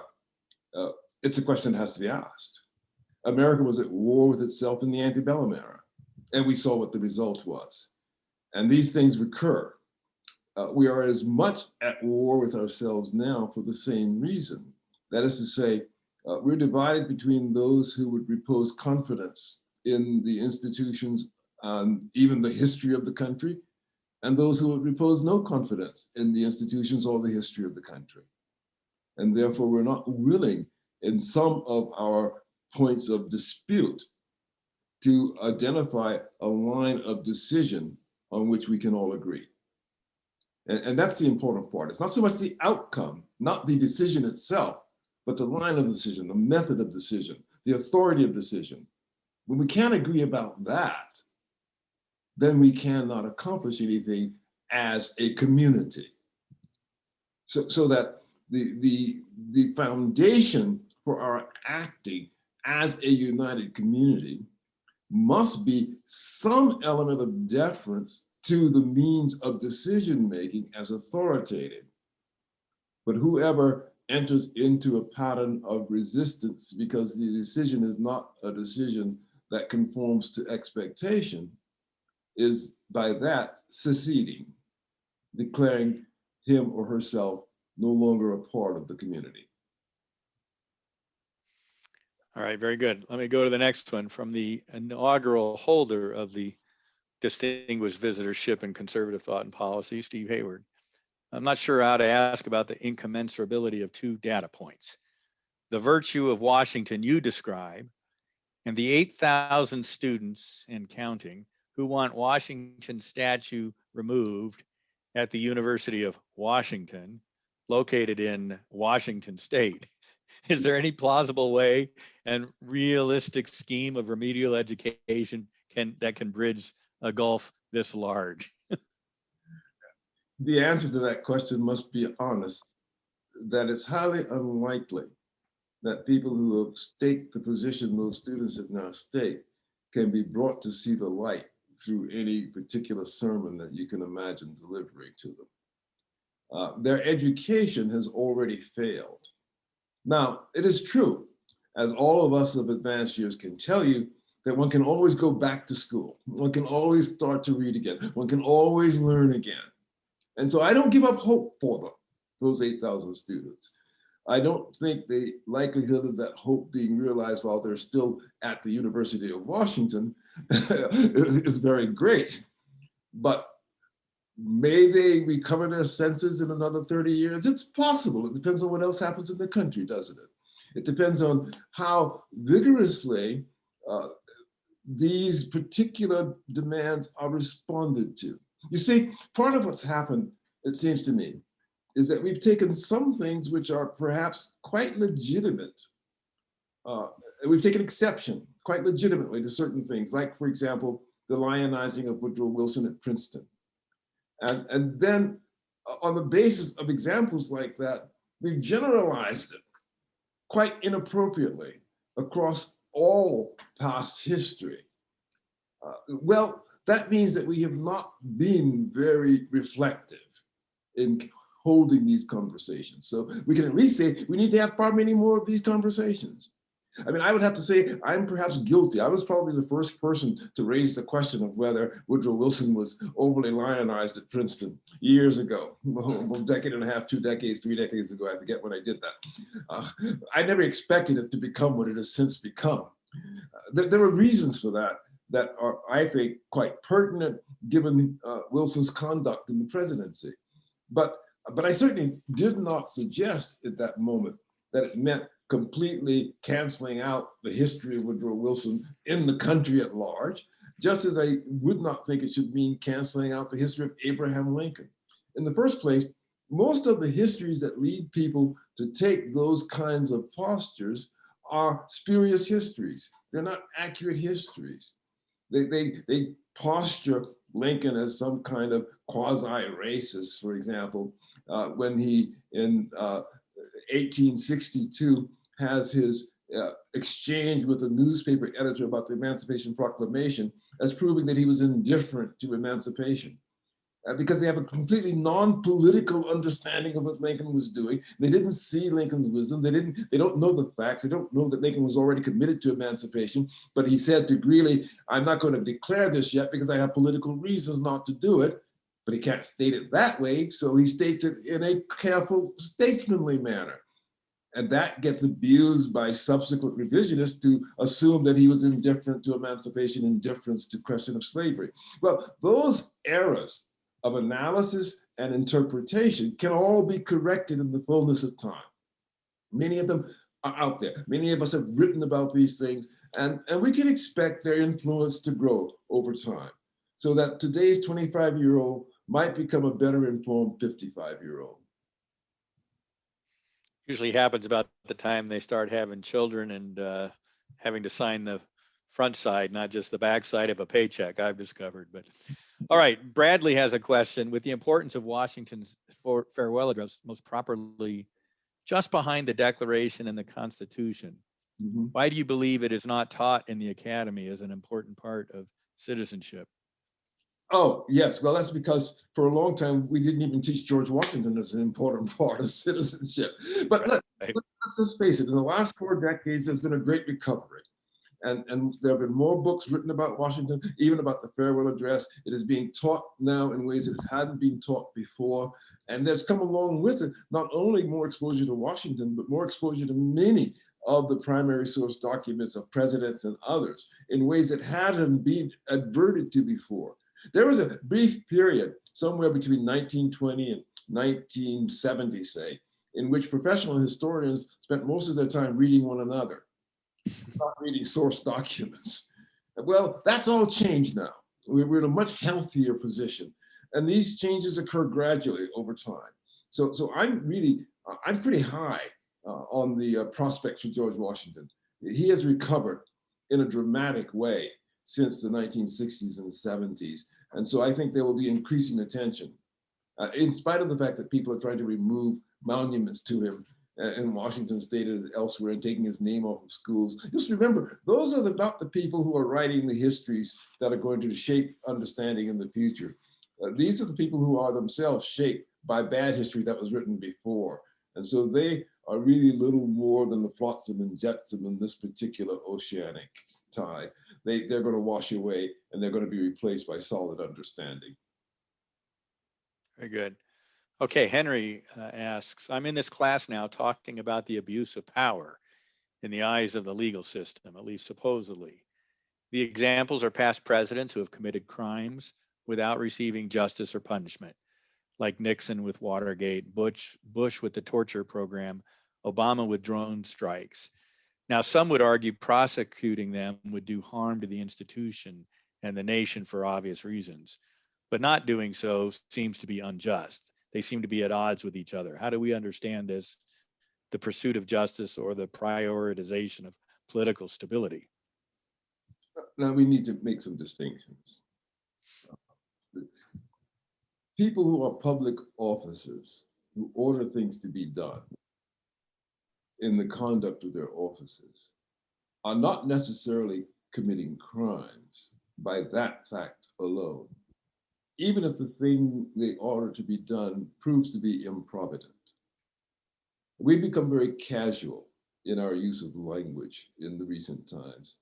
B: it's a question that has to be asked. America was at war with itself in the antebellum era, and we saw what the result was. And these things recur. We are as much at war with ourselves now for the same reason. That is to say, we're divided between those who would repose confidence in the institutions and even the history of the country, and those who would repose no confidence in the institutions or the history of the country. And therefore, we're not willing in some of our points of dispute to identify a line of decision on which we can all agree. And that's the important part. It's not so much the outcome, not the decision itself, but the line of decision, the method of decision, the authority of decision. When we can't agree about that, then we cannot accomplish anything as a community. So that the foundation for our acting as a united community must be some element of deference to the means of decision-making as authoritative. But whoever enters into a pattern of resistance because the decision is not a decision that conforms to expectation is by that seceding, declaring him or herself no longer a part of the community.
A: All right, very good. Let me go to the next one from the inaugural holder of the Distinguished Visitorship in Conservative Thought and Policy, Steve Hayward. I'm not sure how to ask about the incommensurability of two data points. The virtue of Washington you describe, and the 8,000 students and counting who want Washington statue removed at the University of Washington, located in Washington State. Is there any plausible way and realistic scheme of remedial education that can bridge a gulf this large?
B: The answer to that question must be honest, that it's highly unlikely that people who have staked the position those students have now staked can be brought to see the light through any particular sermon that you can imagine delivering to them. Their education has already failed. Now, it is true, as all of us of advanced years can tell you, that one can always go back to school. One can always start to read again. One can always learn again. And so I don't give up hope for them, those 8,000 students. I don't think the likelihood of that hope being realized while they're still at the University of Washington is very great. But may they recover their senses in another 30 years? It's possible. It depends on what else happens in the country, doesn't it? It depends on how vigorously these particular demands are responded to. You see, part of what's happened, it seems to me, is that we've taken some things which are perhaps quite legitimate. We've taken exception quite legitimately to certain things, like, for example, the lionizing of Woodrow Wilson at Princeton. And then on the basis of examples like that, we've generalized it quite inappropriately across all past history. Well, that means that we have not been very reflective in holding these conversations. So we can at least say we need to have far many more of these conversations. I mean, I would have to say I'm perhaps guilty. I was probably the first person to raise the question of whether Woodrow Wilson was overly lionized at Princeton years ago, a decade and a half, 2 decades, 3 decades ago. I forget when I did that. I never expected it to become what it has since become. There were reasons for that are, I think, quite pertinent given Wilson's conduct in the presidency. But I certainly did not suggest at that moment that it meant completely canceling out the history of Woodrow Wilson in the country at large, just as I would not think it should mean canceling out the history of Abraham Lincoln. In the first place, most of the histories that lead people to take those kinds of postures are spurious histories. They're not accurate histories. They posture Lincoln as some kind of quasi-racist, for example, when he, in 1862, has his exchange with a newspaper editor about the Emancipation Proclamation as proving that he was indifferent to emancipation. Because they have a completely non-political understanding of what Lincoln was doing. They didn't see Lincoln's wisdom. They don't know the facts. They don't know that Lincoln was already committed to emancipation. But he said to Greeley, I'm not going to declare this yet because I have political reasons not to do it. But he can't state it that way. So he states it in a careful, statesmanly manner. And that gets abused by subsequent revisionists to assume that he was indifferent to emancipation, indifference to question of slavery. Well, those errors of analysis and interpretation can all be corrected in the fullness of time. Many of them are out there. Many of us have written about these things, and we can expect their influence to grow over time, so that today's 25-year-old might become a better informed 55-year-old.
A: Usually happens about the time they start having children and having to sign the front side, not just the back side of a paycheck, I've discovered. But all right, Bradley has a question. With the importance of Washington's farewell address most properly just behind the Declaration and the Constitution, why do you believe it is not taught in the academy as an important part of citizenship?
B: Oh, yes. Well, that's because for a long time, we didn't even teach George Washington as an important part of citizenship. But let's just face it, in the last 4 decades, there's been a great recovery. And there have been more books written about Washington, even about the farewell address. It is being taught now in ways that it hadn't been taught before. And there's come along with it, not only more exposure to Washington, but more exposure to many of the primary source documents of presidents and others in ways that hadn't been adverted to before. There was a brief period somewhere between 1920 and 1970, say, in which professional historians spent most of their time reading one another, not reading source documents. Well, that's all changed now. We're in a much healthier position. And these changes occur gradually over time. So I'm pretty high on the prospects for George Washington. He has recovered in a dramatic way since the 1960s and 70s. And so I think there will be increasing attention, in spite of the fact that people are trying to remove monuments to him in Washington state and elsewhere and taking his name off of schools. Just remember, those are not the people who are writing the histories that are going to shape understanding in the future. These are the people who are themselves shaped by bad history that was written before. And so they are really little more than the flotsam and jetsam in this particular oceanic tide. They're going to wash away and they're going to be replaced by solid understanding.
A: Very good. Okay, Henry asks, I'm in this class now talking about the abuse of power in the eyes of the legal system, at least supposedly. The examples are past presidents who have committed crimes without receiving justice or punishment, like Nixon with Watergate, Bush with the torture program, Obama with drone strikes. Now, some would argue prosecuting them would do harm to the institution and the nation for obvious reasons, but not doing so seems to be unjust. They seem to be at odds with each other. How do we understand this, the pursuit of justice or the prioritization of political stability?
B: Now we need to make some distinctions. people who are public officers, who order things to be done in the conduct of their offices, are not necessarily committing crimes by that fact alone, even if the thing they order to be done proves to be improvident. We've become very casual in our use of language in the recent times.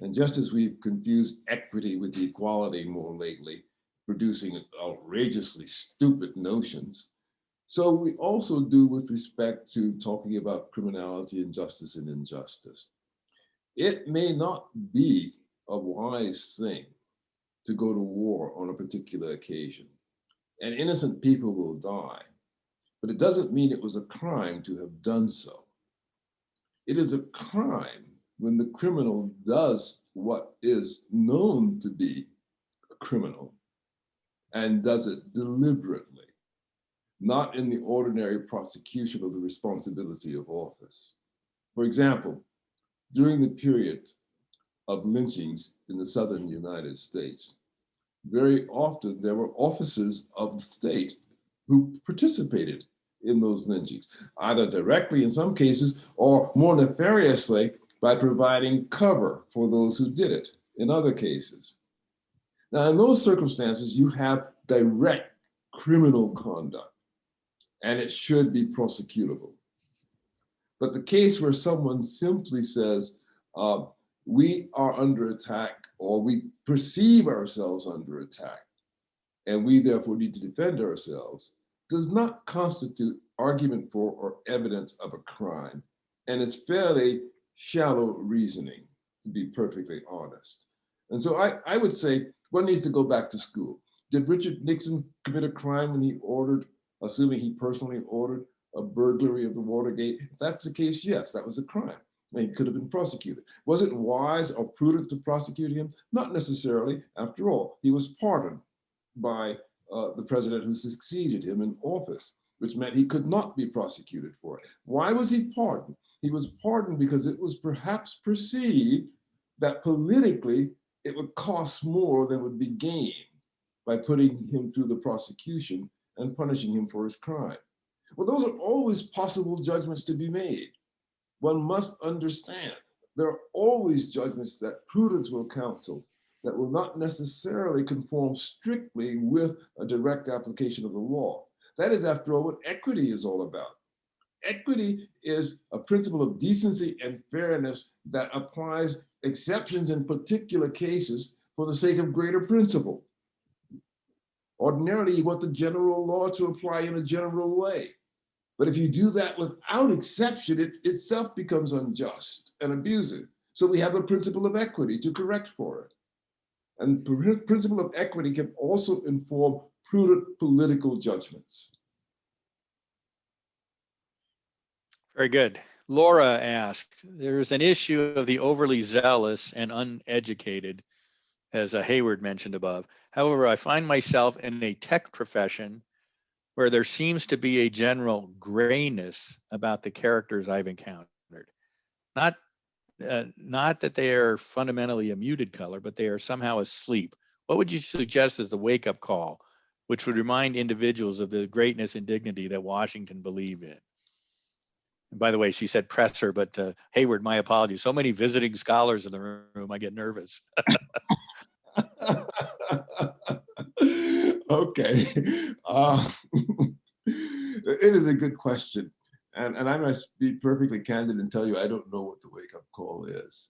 B: And just as we've confused equity with equality more lately, producing outrageously stupid notions, so we also do with respect to talking about criminality and justice and injustice. It may not be a wise thing to go to war on a particular occasion, and innocent people will die, but it doesn't mean it was a crime to have done so. It is a crime when the criminal does what is known to be a criminal and does it deliberately, not in the ordinary prosecution of the responsibility of office. For example, during the period of lynchings in the southern United States, very often there were officers of the state who participated in those lynchings, either directly in some cases or more nefariously by providing cover for those who did it in other cases. Now, in those circumstances, you have direct criminal conduct, and it should be prosecutable. But the case where someone simply says, we are under attack, or we perceive ourselves under attack, and we therefore need to defend ourselves, does not constitute argument for or evidence of a crime. And it's fairly shallow reasoning, to be perfectly honest. And so I would say one needs to go back to school. Did Richard Nixon commit a crime when he ordered, assuming he personally ordered, a burglary of the Watergate? If that's the case, yes, that was a crime. And he could have been prosecuted. Was it wise or prudent to prosecute him? Not necessarily. After all, he was pardoned by the president who succeeded him in office, which meant he could not be prosecuted for it. Why was he pardoned? He was pardoned because it was perhaps perceived that politically it would cost more than would be gained by putting him through the prosecution and punishing him for his crime. Well, those are always possible judgments to be made. One must understand there are always judgments that prudence will counsel that will not necessarily conform strictly with a direct application of the law. That is, after all, what equity is all about. Equity is a principle of decency and fairness that applies exceptions in particular cases for the sake of greater principle. Ordinarily, you want the general law to apply in a general way. But if you do that without exception, it itself becomes unjust and abusive. So we have the principle of equity to correct for it. And the principle of equity can also inform prudent political judgments.
A: Very good. Laura asked, there's an issue of the overly zealous and uneducated, as Hayward mentioned above. However, I find myself in a tech profession where there seems to be a general grayness about the characters I've encountered. Not that they are fundamentally a muted color, but they are somehow asleep. What would you suggest as the wake-up call, which would remind individuals of the greatness and dignity that Washington believed in? And by the way, she said presser, but Hayward, my apologies. So many visiting scholars in the room, I get nervous.
B: Okay. It is a good question. And I must be perfectly candid and tell you, I don't know what the wake-up call is.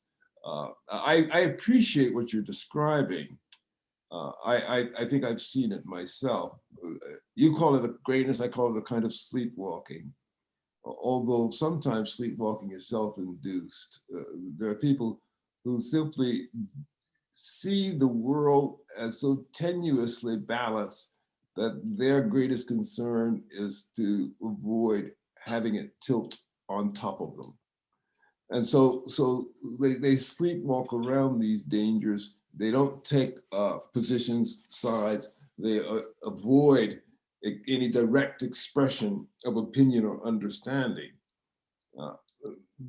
B: I appreciate what you're describing. I think I've seen it myself. You call it a grayness, I call it a kind of sleepwalking. Although sometimes sleepwalking is self-induced. There are people who simply see the world as so tenuously balanced that their greatest concern is to avoid having it tilt on top of them. And so they sleepwalk around these dangers. They don't take positions, sides. They avoid any direct expression of opinion or understanding.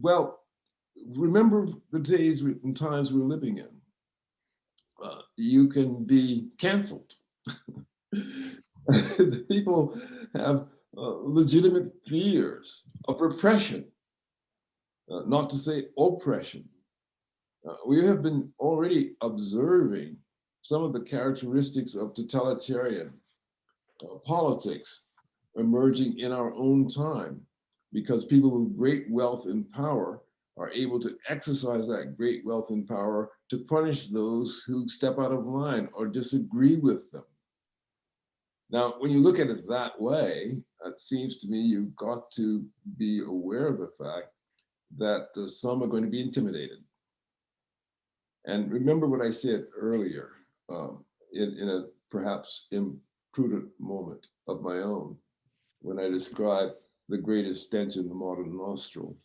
B: Well, remember the days and times we're living in. You can be canceled. The people have legitimate fears of repression, not to say oppression. We have been already observing some of the characteristics of totalitarian politics emerging in our own time, because people with great wealth and power are able to exercise that great wealth and power to punish those who step out of line or disagree with them. Now, when you look at it that way, it seems to me you've got to be aware of the fact that some are going to be intimidated. And remember what I said earlier, in a perhaps imprudent moment of my own, when I described the greatest stench in the modern nostril.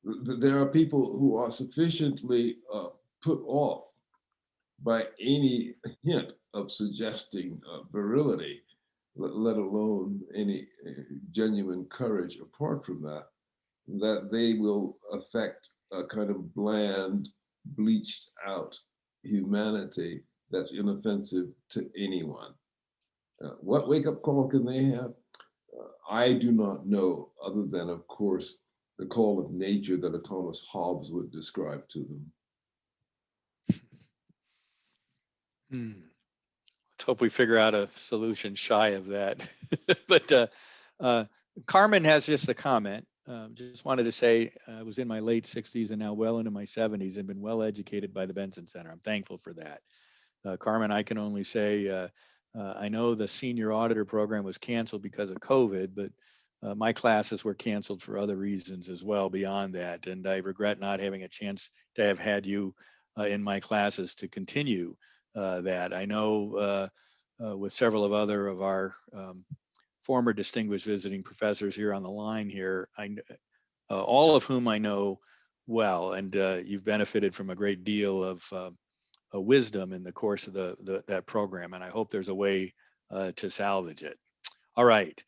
B: There are people who are sufficiently put off by any hint of suggesting virility, let alone any genuine courage apart from that, that they will affect a kind of bland, bleached out humanity that's inoffensive to anyone. What wake-up call can they have? I do not know, other than, of course, the call of nature that a Thomas Hobbes would describe to them.
A: Let's hope we figure out a solution shy of that. But Carmen has just a comment. Just wanted to say I was in my late 60s and now well into my 70s and been well educated by the Benson Center. I'm thankful for that. Carmen, I can only say I know the senior auditor program was canceled because of COVID, but my classes were canceled for other reasons as well beyond that. And I regret not having a chance to have had you in my classes to continue that. I know with several of other of our former distinguished visiting professors here on the line here, all of whom I know well, and you've benefited from a great deal of wisdom in the course of that program, and I hope there's a way to salvage it. All right.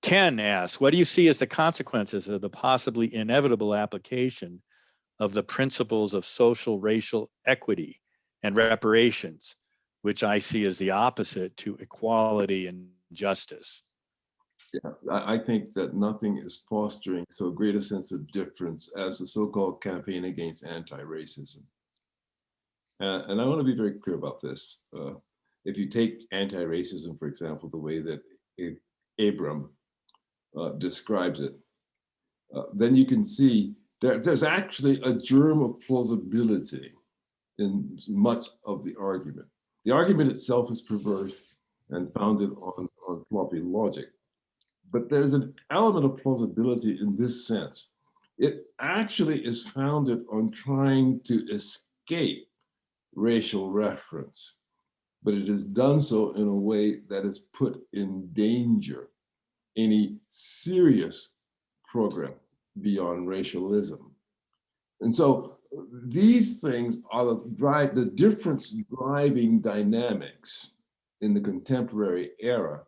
A: Ken asks, what do you see as the consequences of the possibly inevitable application of the principles of social racial equity and reparations, which I see as the opposite to equality and justice?
B: Yeah, I think that nothing is fostering so great a sense of difference as the so-called campaign against anti-racism. And I want to be very clear about this. If you take anti-racism, for example, the way that Abram describes it, then you can see there's actually a germ of plausibility in much of the argument. The argument itself is perverse and founded on floppy logic. But there's an element of plausibility in this sense. It actually is founded on trying to escape racial reference, but it is done so in a way that has put in danger any serious program beyond racialism. And so these things are the difference driving dynamics in the contemporary era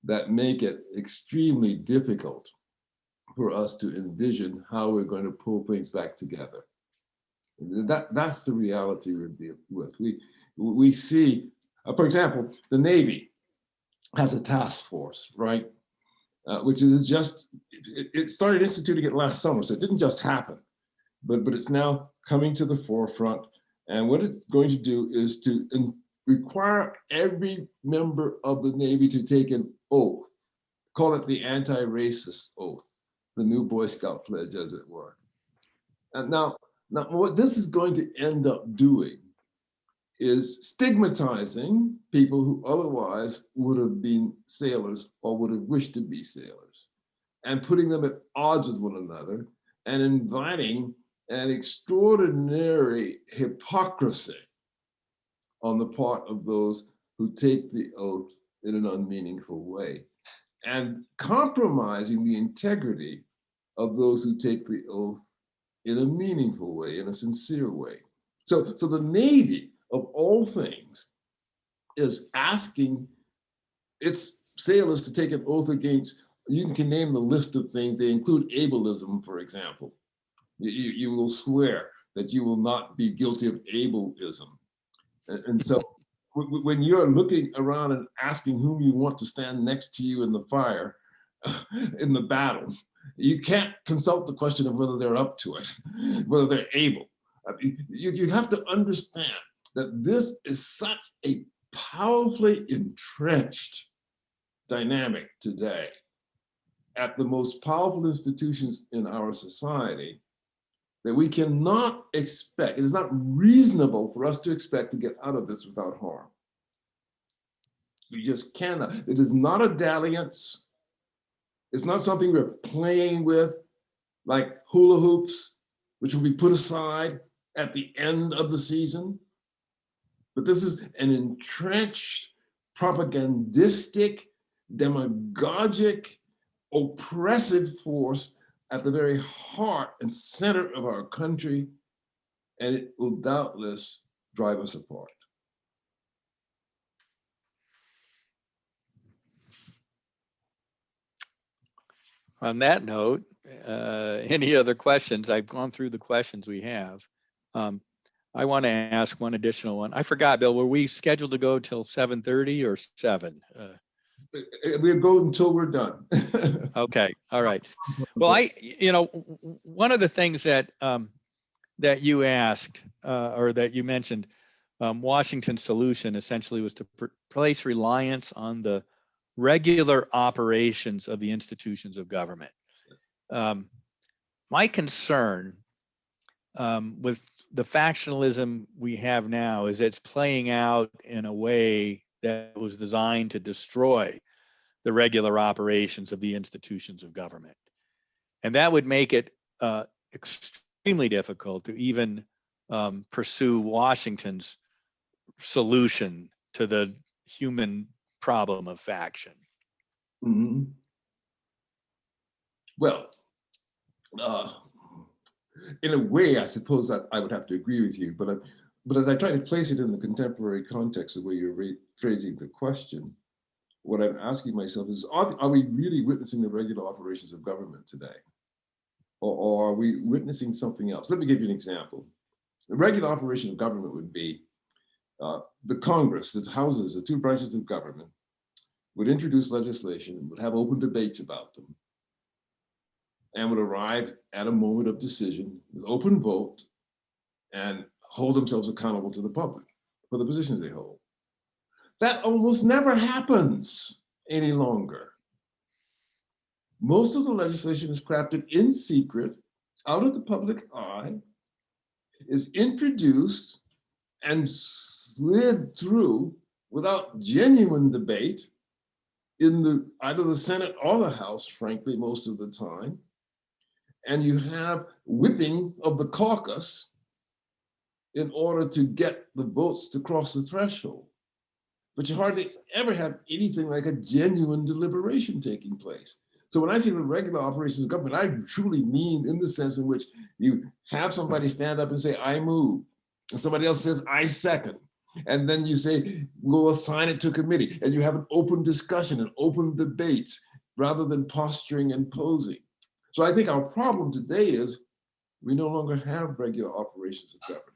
B: that make it extremely difficult for us to envision how we're going to pull things back together. That's the reality we're dealing with. We see, for example, the Navy has a task force, right? Which is just, it started instituting it last summer, so it didn't just happen, but it's now coming to the forefront. And what it's going to do is to require every member of the Navy to take an oath, call it the anti-racist oath, the new Boy Scout pledge, as it were. And now what this is going to end up doing is stigmatizing people who otherwise would have been sailors or would have wished to be sailors, and putting them at odds with one another, and inviting an extraordinary hypocrisy on the part of those who take the oath in an unmeaningful way, and compromising the integrity of those who take the oath in a meaningful way, in a sincere way. So the Navy, of all things, is asking its sailors to take an oath against, you can name the list of things, they include ableism, for example. You will swear that you will not be guilty of ableism. And so when you're looking around and asking whom you want to stand next to you in the fire, in the battle, you can't consult the question of whether they're up to it, whether they're able. I mean, you have to understand that this is such a powerfully entrenched dynamic today at the most powerful institutions in our society, that we cannot expect, it is not reasonable for us to expect to get out of this without harm. We just cannot. It is not a dalliance. It's not something we're playing with like hula hoops, which will be put aside at the end of the season. But this is an entrenched, propagandistic, demagogic, oppressive force at the very heart and center of our country, and it will doubtless drive us apart.
A: On that note, any other questions? I've gone through the questions we have. I want to ask one additional one. I forgot, Bill, were we scheduled to go till 7:30 or 7?
B: We'll go until we're done.
A: Okay, all right. Well, one of the things that that you asked or that you mentioned, Washington's solution essentially was to place reliance on the regular operations of the institutions of government. My concern with the factionalism we have now is it's playing out in a way that was designed to destroy the regular operations of the institutions of government. And that would make it extremely difficult to even pursue Washington's solution to the human problem of faction.
B: Mm-hmm. Well, in a way, I suppose that I would have to agree with you, but as I try to place it in the contemporary context of where you're phrasing the question, what I'm asking myself is, are we really witnessing the regular operations of government today? Or are we witnessing something else? Let me give you an example. The regular operation of government would be the Congress, the houses, the two branches of government, would introduce legislation and would have open debates about them, and would arrive at a moment of decision with open vote and hold themselves accountable to the public for the positions they hold. That almost never happens any longer. Most of the legislation is crafted in secret, out of the public eye, is introduced and slid through without genuine debate in either the Senate or the House, frankly, most of the time. And you have whipping of the caucus in order to get the votes to cross the threshold. But you hardly ever have anything like a genuine deliberation taking place. So when I say the regular operations of government, I truly mean in the sense in which you have somebody stand up and say, I move, and somebody else says, I second. And then you say, we'll assign it to a committee, and you have an open discussion and open debates rather than posturing and posing. So I think our problem today is we no longer have regular operations of government.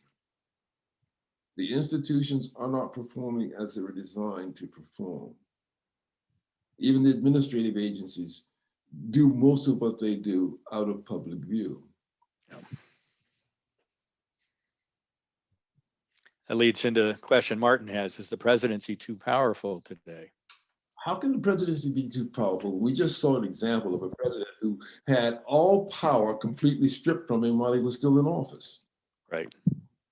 B: The institutions are not performing as they were designed to perform. Even the administrative agencies do most of what they do out of public view.
A: That leads into a question Martin has: is the presidency too powerful today?
B: How can the presidency be too powerful? We just saw an example of a president who had all power completely stripped from him while he was still in office.
A: Right.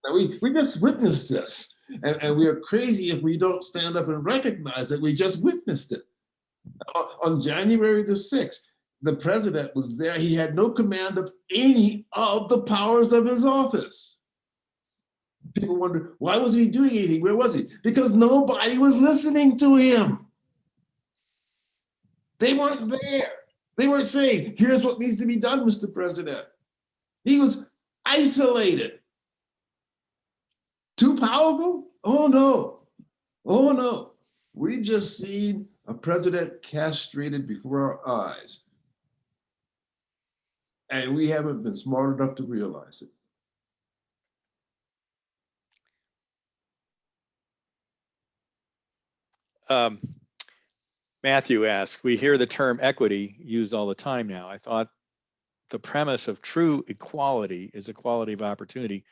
B: Now we just witnessed this, and we are crazy if we don't stand up and recognize that we just witnessed it. On January the 6th, the president was there. He had no command of any of the powers of his office. People wonder, why was he doing anything? Where was he? Because nobody was listening to him. They weren't there. They weren't saying, here's what needs to be done, Mr. President. He was isolated. Too powerful? Oh no. Oh no. We've just seen a president castrated before our eyes. And we haven't been smart enough to realize it.
A: Matthew asks, we hear the term equity used all the time now. I thought the premise of true equality is equality of opportunity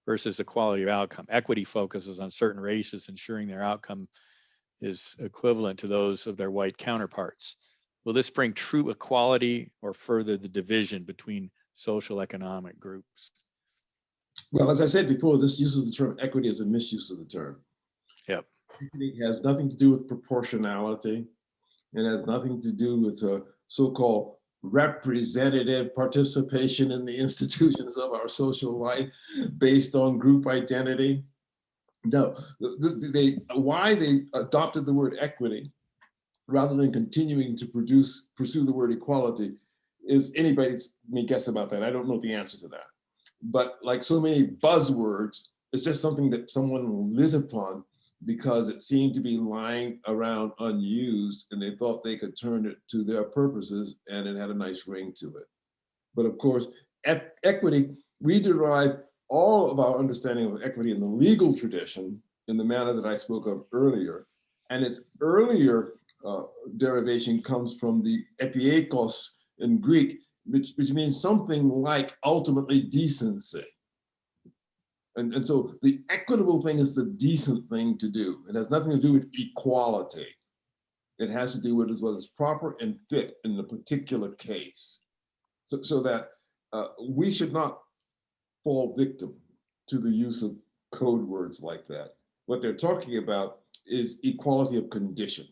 A: versus equality of outcome. Equity focuses on certain races, ensuring their outcome is equivalent to those of their white counterparts. Will this bring true equality or further the division between social economic groups?
C: Well, as I said before, this use of the term equity is a misuse of the term.
A: Yep.
C: Equity has nothing to do with proportionality. It has nothing to do with so-called representative participation in the institutions of our social life based on group identity. No, why they adopted the word equity rather than continuing to pursue the word equality is anybody's may guess about that. I don't know the answer to that. But like so many buzzwords, it's just something that someone will lit upon because it seemed to be lying around unused and they thought they could turn it to their purposes and it had a nice ring to it. But of course, equity, we derive all of our understanding of equity in the legal tradition in the manner that I spoke of earlier. And its earlier derivation comes from the epiekos in Greek, which means something like ultimately decency. And so the equitable thing is the decent thing to do. It has nothing to do with equality. It has to do with what is proper and fit in the particular case. So that we should not fall victim to the use of code words like that. What they're talking about is equality of condition.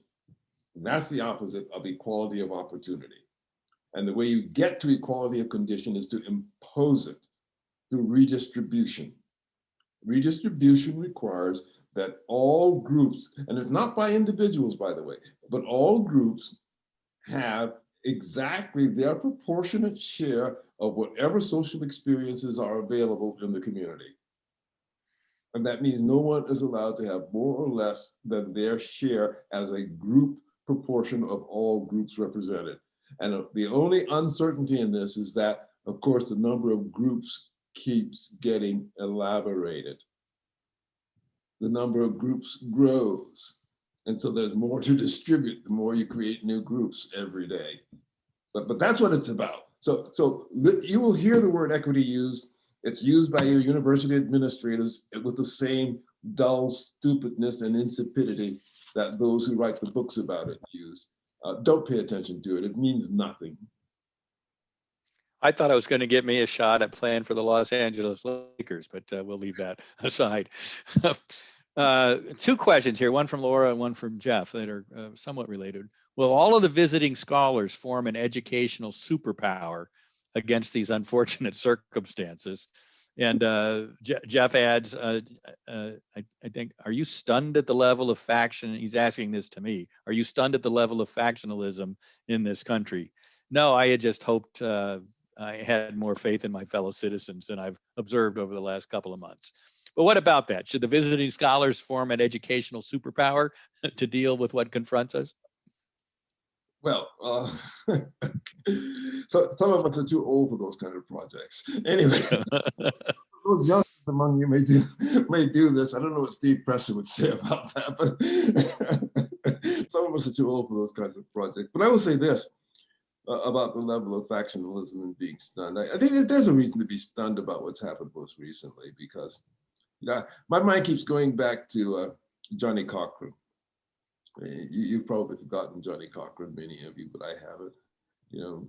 C: And that's the opposite of equality of opportunity. And the way you get to equality of condition is to impose it through redistribution. Redistribution requires that all groups, and it's not by individuals, by the way, but all groups have exactly their proportionate share of whatever social experiences are available in the community. And that means no one is allowed to have more or less than their share as a group proportion of all groups represented. And the only uncertainty in this is that, of course, the number of groups keeps getting elaborated. The number of groups grows. And so there's more to distribute the more you create new groups every day. But that's what it's about. So you will hear the word equity used. It's used by your university administrators with the same dull stupidness and insipidity that those who write the books about it use. Don't pay attention to it. It means nothing.
A: I thought it was going to get me a shot at playing for the Los Angeles Lakers, but we'll leave that aside. Two questions here, one from Laura and one from Jeff that are somewhat related. Will all of the visiting scholars form an educational superpower against these unfortunate circumstances? And Jeff adds, I think, are you stunned at the level of faction? He's asking this to me. Are you stunned at the level of factionalism in this country? No, I had just hoped I had more faith in my fellow citizens than I've observed over the last couple of months. But what about that? Should the visiting scholars form an educational superpower to deal with what confronts us?
B: Well, so some of us are too old for those kind of projects. Anyway, those young among you may do this. I don't know what Steve Presser would say about that, but some of us are too old for those kinds of projects. But I will say this about the level of factionalism and being stunned. I think there's a reason to be stunned about what's happened most recently, because my mind keeps going back to Johnny Cochran. You've probably forgotten Johnny Cochran, many of you, but I haven't. You know,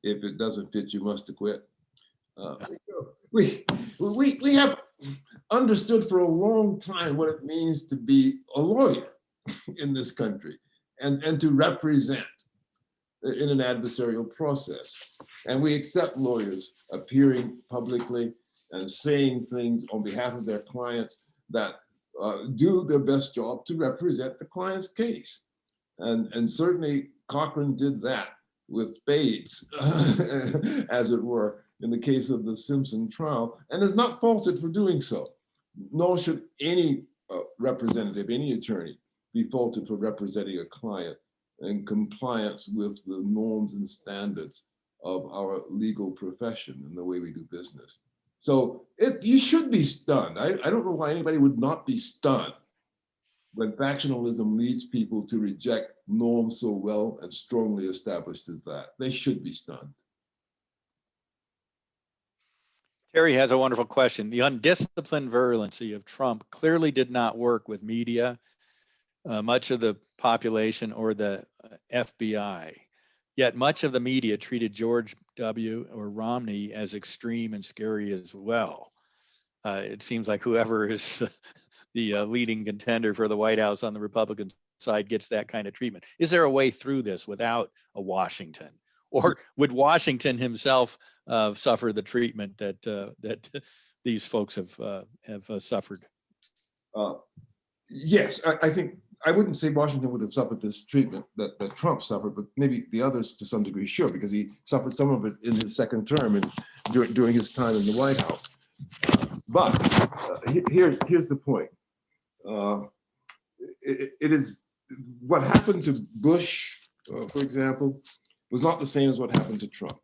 B: if it doesn't fit, you must quit. We have understood for a long time what it means to be a lawyer in this country and to represent in an adversarial process. And we accept lawyers appearing publicly and saying things on behalf of their clients that do their best job to represent the client's case. And certainly Cochran did that with spades, as it were, in the case of the Simpson trial, and is not faulted for doing so. Nor should any representative, any attorney, be faulted for representing a client in compliance with the norms and standards of our legal profession and the way we do business. So you should be stunned. I don't know why anybody would not be stunned
C: when factionalism leads people to reject norms so well and strongly established as that. They should be stunned.
A: Terry has a wonderful question. The undisciplined virulency of Trump clearly did not work with media, much of the population, or the FBI. Yet much of the media treated George W. or Romney as extreme and scary as well. It seems like whoever is the leading contender for the White House on the Republican side gets that kind of treatment. Is there a way through this without a Washington? Or would Washington himself suffer the treatment that these folks have suffered?
C: Yes, I think I wouldn't say Washington would have suffered this treatment that Trump suffered, but maybe the others to some degree, sure, because he suffered some of it in his second term and during his time in the White House. But here's the point. It is what happened to Bush, for example, was not the same as what happened to Trump.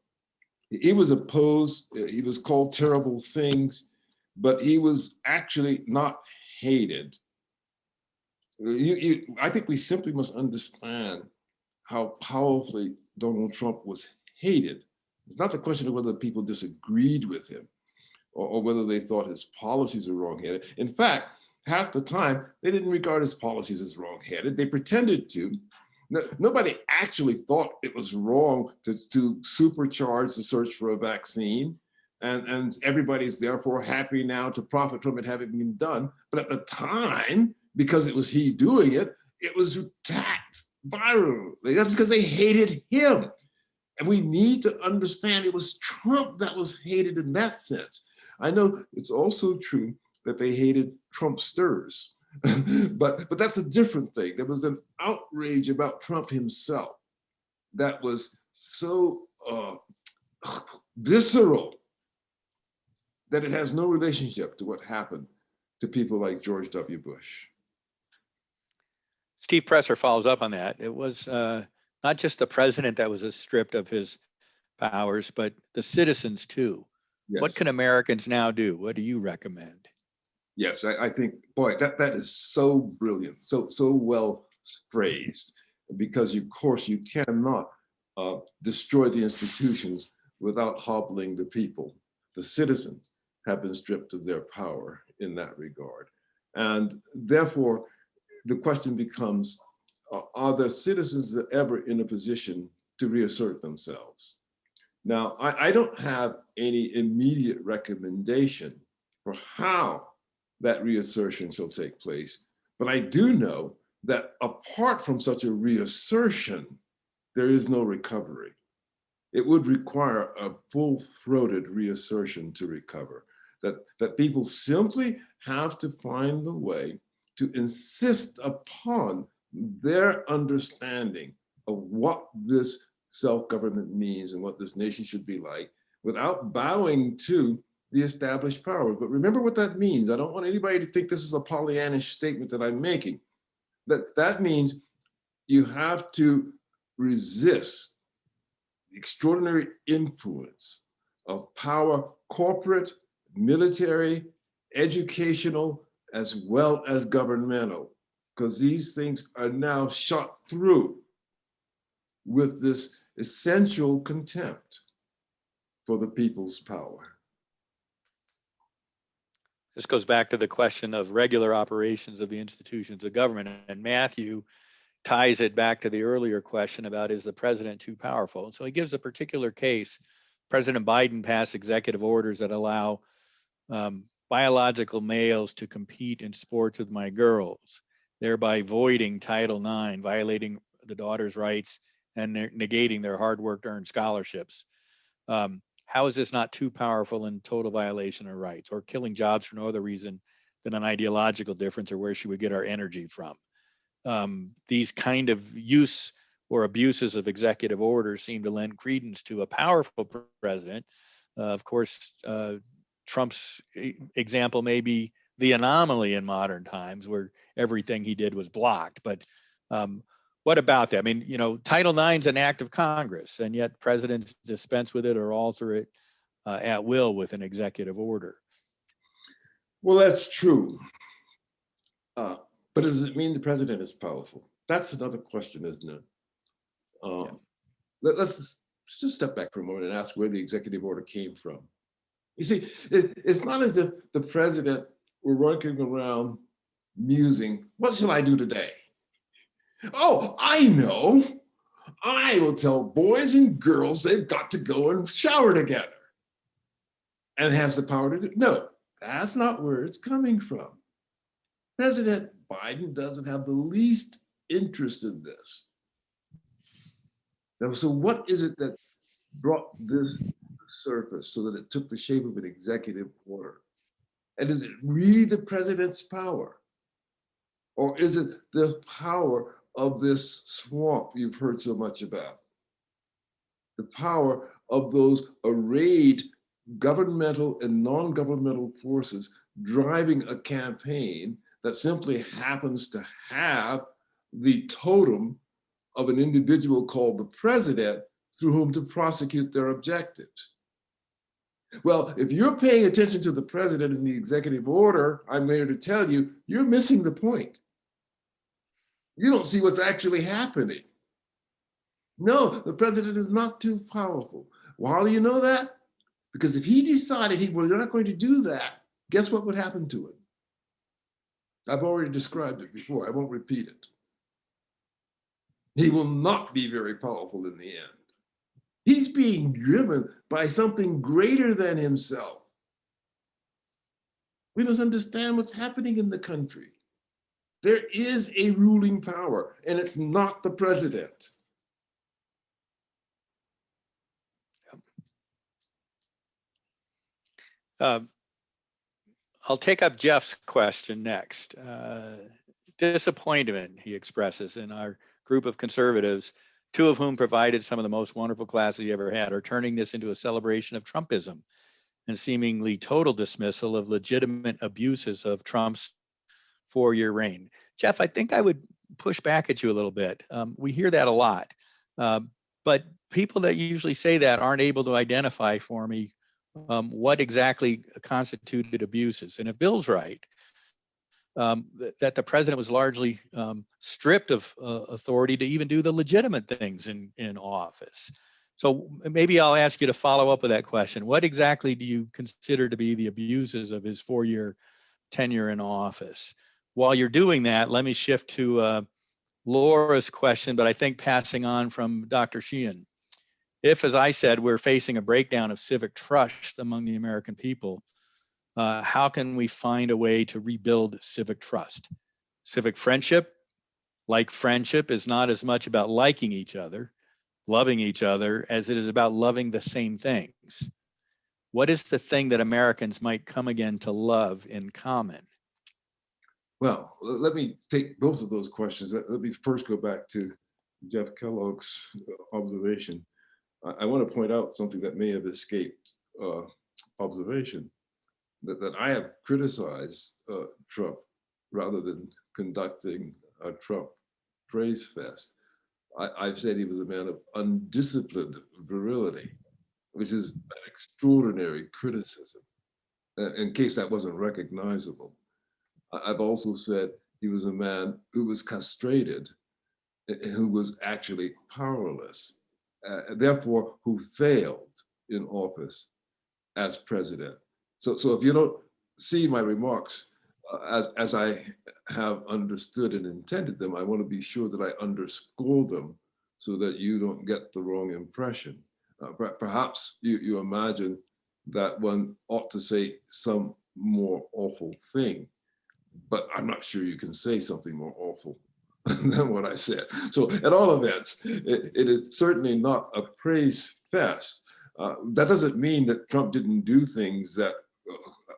C: He was opposed, he was called terrible things, but he was actually not hated. I think we simply must understand how powerfully Donald Trump was hated. It's not the question of whether people disagreed with him or whether they thought his policies were wrong-headed. In fact, half the time, they didn't regard his policies as wrong-headed. They pretended to. Nobody actually thought it was wrong to supercharge the search for a vaccine. And everybody's therefore happy now to profit from it having been done. But at the time, because it was he doing it, it was attacked virally. That's because they hated him. And we need to understand it was Trump that was hated in that sense. I know it's also true that they hated Trumpsters, but that's a different thing. There was an outrage about Trump himself that was so visceral that it has no relationship to what happened to people like George W. Bush.
A: Steve Presser follows up on that. It was not just the president that was stripped of his powers, but the citizens too.
C: Yes.
A: What can Americans now do? What do you recommend?
C: Yes, I think, boy, that is so brilliant, so well phrased, because of course you cannot destroy the institutions without hobbling the people. The citizens have been stripped of their power in that regard. And therefore, the question becomes, are the citizens ever in a position to reassert themselves? Now, I don't have any immediate recommendation for how that reassertion shall take place, but I do know that apart from such a reassertion, there is no recovery. It would require a full-throated reassertion to recover, that people simply have to find a way to insist upon their understanding of what this self-government means and what this nation should be like without bowing to the established power. But remember what that means. I don't want anybody to think this is a Pollyannish statement that I'm making. That means you have to resist the extraordinary influence of power, corporate, military, educational, as well as governmental, because these things are now shot through with this essential contempt for the people's power.
A: This goes back to the question of regular operations of the institutions of government. And Matthew ties it back to the earlier question about, is the president too powerful? And so he gives a particular case. President Biden passed executive orders that allow biological males to compete in sports with my girls, thereby voiding Title IX, violating the daughter's rights and negating their hard work earned scholarships. How is this not too powerful and total violation of rights, or killing jobs for no other reason than an ideological difference or where she would get our energy from? These kind of use or abuses of executive orders seem to lend credence to a powerful president. Of course, Trump's example may be the anomaly in modern times where everything he did was blocked. But what about that? I mean, you know, Title IX is an act of Congress, and yet presidents dispense with it or alter it at will with an executive order.
C: Well, that's true. But does it mean the president is powerful? That's another question, isn't it?
A: Yeah.
C: Let's just step back for a moment and ask where the executive order came from. You see, it's not as if the president were walking around musing, what shall I do today? Oh, I know. I will tell boys and girls they've got to go and shower together. And has the power to do. No, that's not where it's coming from. President Biden doesn't have the least interest in this. Now, so what is it that brought this to the surface so that it took the shape of an executive order? And is it really the president's power? Or is it the power of this swamp you've heard so much about? The power of those arrayed governmental and non-governmental forces driving a campaign that simply happens to have the totem of an individual called the president through whom to prosecute their objectives. Well, if you're paying attention to the president in the executive order, I'm here to tell you, you're missing the point. You don't see what's actually happening. No, the president is not too powerful. Well, how do you know that? Because if he decided he was not going to do that, guess what would happen to him? I've already described it before. I won't repeat it. He will not be very powerful in the end. He's being driven by something greater than himself. We must understand what's happening in the country. There is a ruling power, and it's not the president.
A: I'll take up Jeff's question next. Disappointment, he expresses, in our group of conservatives, two of whom provided some of the most wonderful classes he ever had, are turning this into a celebration of Trumpism and seemingly total dismissal of legitimate abuses of Trump's 4-year reign. Jeff, I think I would push back at you a little bit. We hear that a lot, but people that usually say that aren't able to identify for me what exactly constituted abuses. And if Bill's right, that the president was largely stripped of authority to even do the legitimate things in office. So maybe I'll ask you to follow up with that question. What exactly do you consider to be the abuses of his 4-year tenure in office? While you're doing that, let me shift to Laura's question, but I think passing on from Dr. Sheehan. If, as I said, we're facing a breakdown of civic trust among the American people, how can we find a way to rebuild civic trust? Civic friendship, like friendship, is not as much about liking each other, loving each other, as it is about loving the same things. What is the thing that Americans might come again to love in common?
C: Well, let me take both of those questions. Let me first go back to Jeff Kellogg's observation. I want to point out something that may have escaped observation, that I have criticized Trump rather than conducting a Trump praise fest. I've said he was a man of undisciplined virility, which is an extraordinary criticism, in case that wasn't recognizable. I've also said he was a man who was castrated, who was actually powerless, therefore who failed in office as president. So if you don't see my remarks as I have understood and intended them, I want to be sure that I underscore them so that you don't get the wrong impression. Perhaps you imagine that one ought to say some more awful thing, but I'm not sure you can say something more awful than what I said. So at all events, it is certainly not a praise fest. That doesn't mean that Trump didn't do things that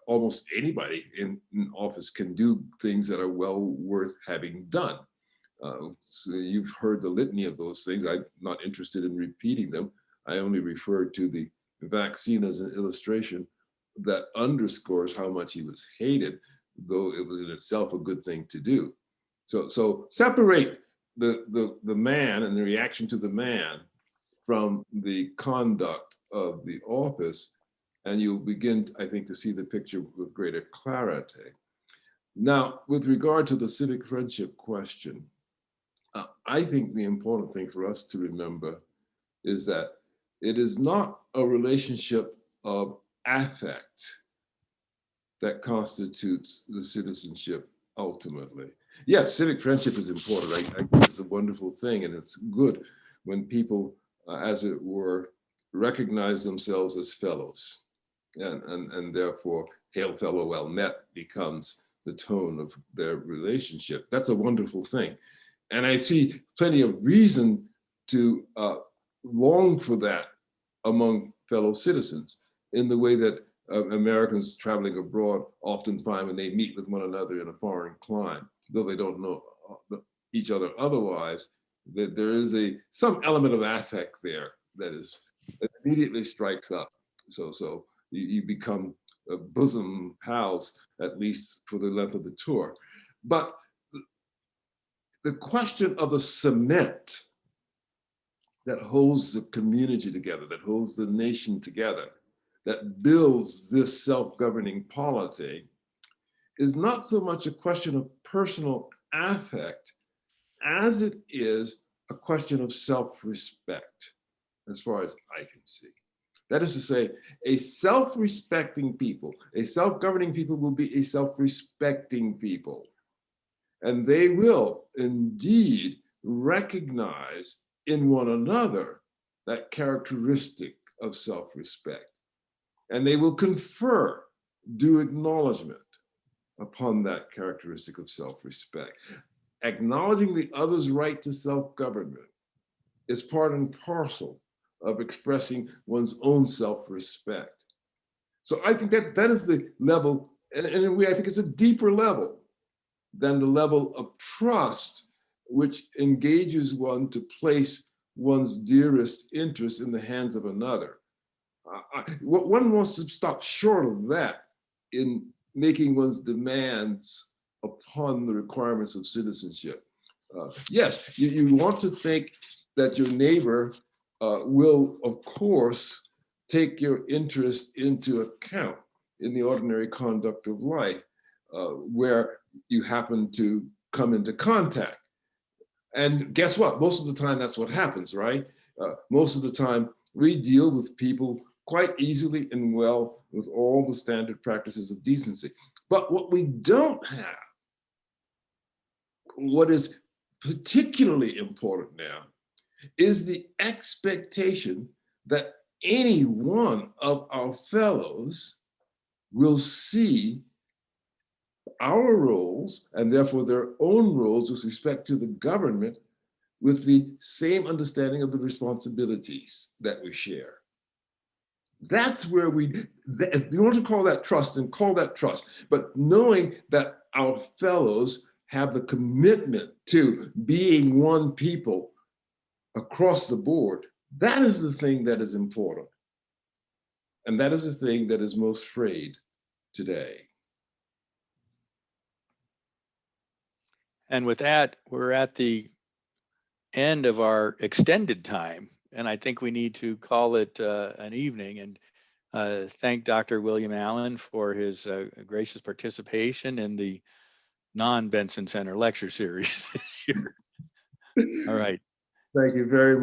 C: almost anybody in office can do, things that are well worth having done. So you've heard the litany of those things. I'm not interested in repeating them. I only referred to the vaccine as an illustration that underscores how much he was hated, though it was in itself a good thing to do. So separate the man and the reaction to the man from the conduct of the office, and you'll begin, I think, to see the picture with greater clarity. Now, with regard to the civic friendship question, I think the important thing for us to remember is that it is not a relationship of affect that constitutes the citizenship ultimately. Yes, civic friendship is important. I think it's a wonderful thing, and it's good when people, as it were, recognize themselves as fellows, and therefore, hail fellow, well met becomes the tone of their relationship. That's a wonderful thing. And I see plenty of reason to long for that among fellow citizens, in the way that Americans traveling abroad often find when they meet with one another in a foreign clime, though they don't know each other otherwise, that there is some element of affect there that immediately strikes up. So you become bosom pals, at least for the length of the tour. But the question of the cement that holds the community together, that holds the nation together, that builds this self-governing polity, is not so much a question of personal affect as it is a question of self-respect, as far as I can see. That is to say, a self-respecting people, a self-governing people will be a self-respecting people. And they will indeed recognize in one another that characteristic of self-respect. And they will confer due acknowledgement upon that characteristic of self-respect. Acknowledging the other's right to self-government is part and parcel of expressing one's own self-respect. So I think that is the level, and in a way, I think it's a deeper level than the level of trust which engages one to place one's dearest interest in the hands of another. One wants to stop short of that in making one's demands upon the requirements of citizenship. Yes, you want to think that your neighbor will, of course, take your interest into account in the ordinary conduct of life, where you happen to come into contact. And guess what? Most of the time, that's what happens, right? Most of the time, we deal with people quite easily and well with all the standard practices of decency. But what we don't have, what is particularly important now, is the expectation that any one of our fellows will see our roles, and therefore their own roles with respect to the government, with the same understanding of the responsibilities that we share. That's where if you want to call that trust, then call that trust. But knowing that our fellows have the commitment to being one people across the board, that is the thing that is important. And that is the thing that is most frayed today.
A: And with that, we're at the end of our extended time, and I think we need to call it an evening, and thank Dr. William Allen for his gracious participation in the non-Benson Center lecture series this year. All right.
C: Thank you very much.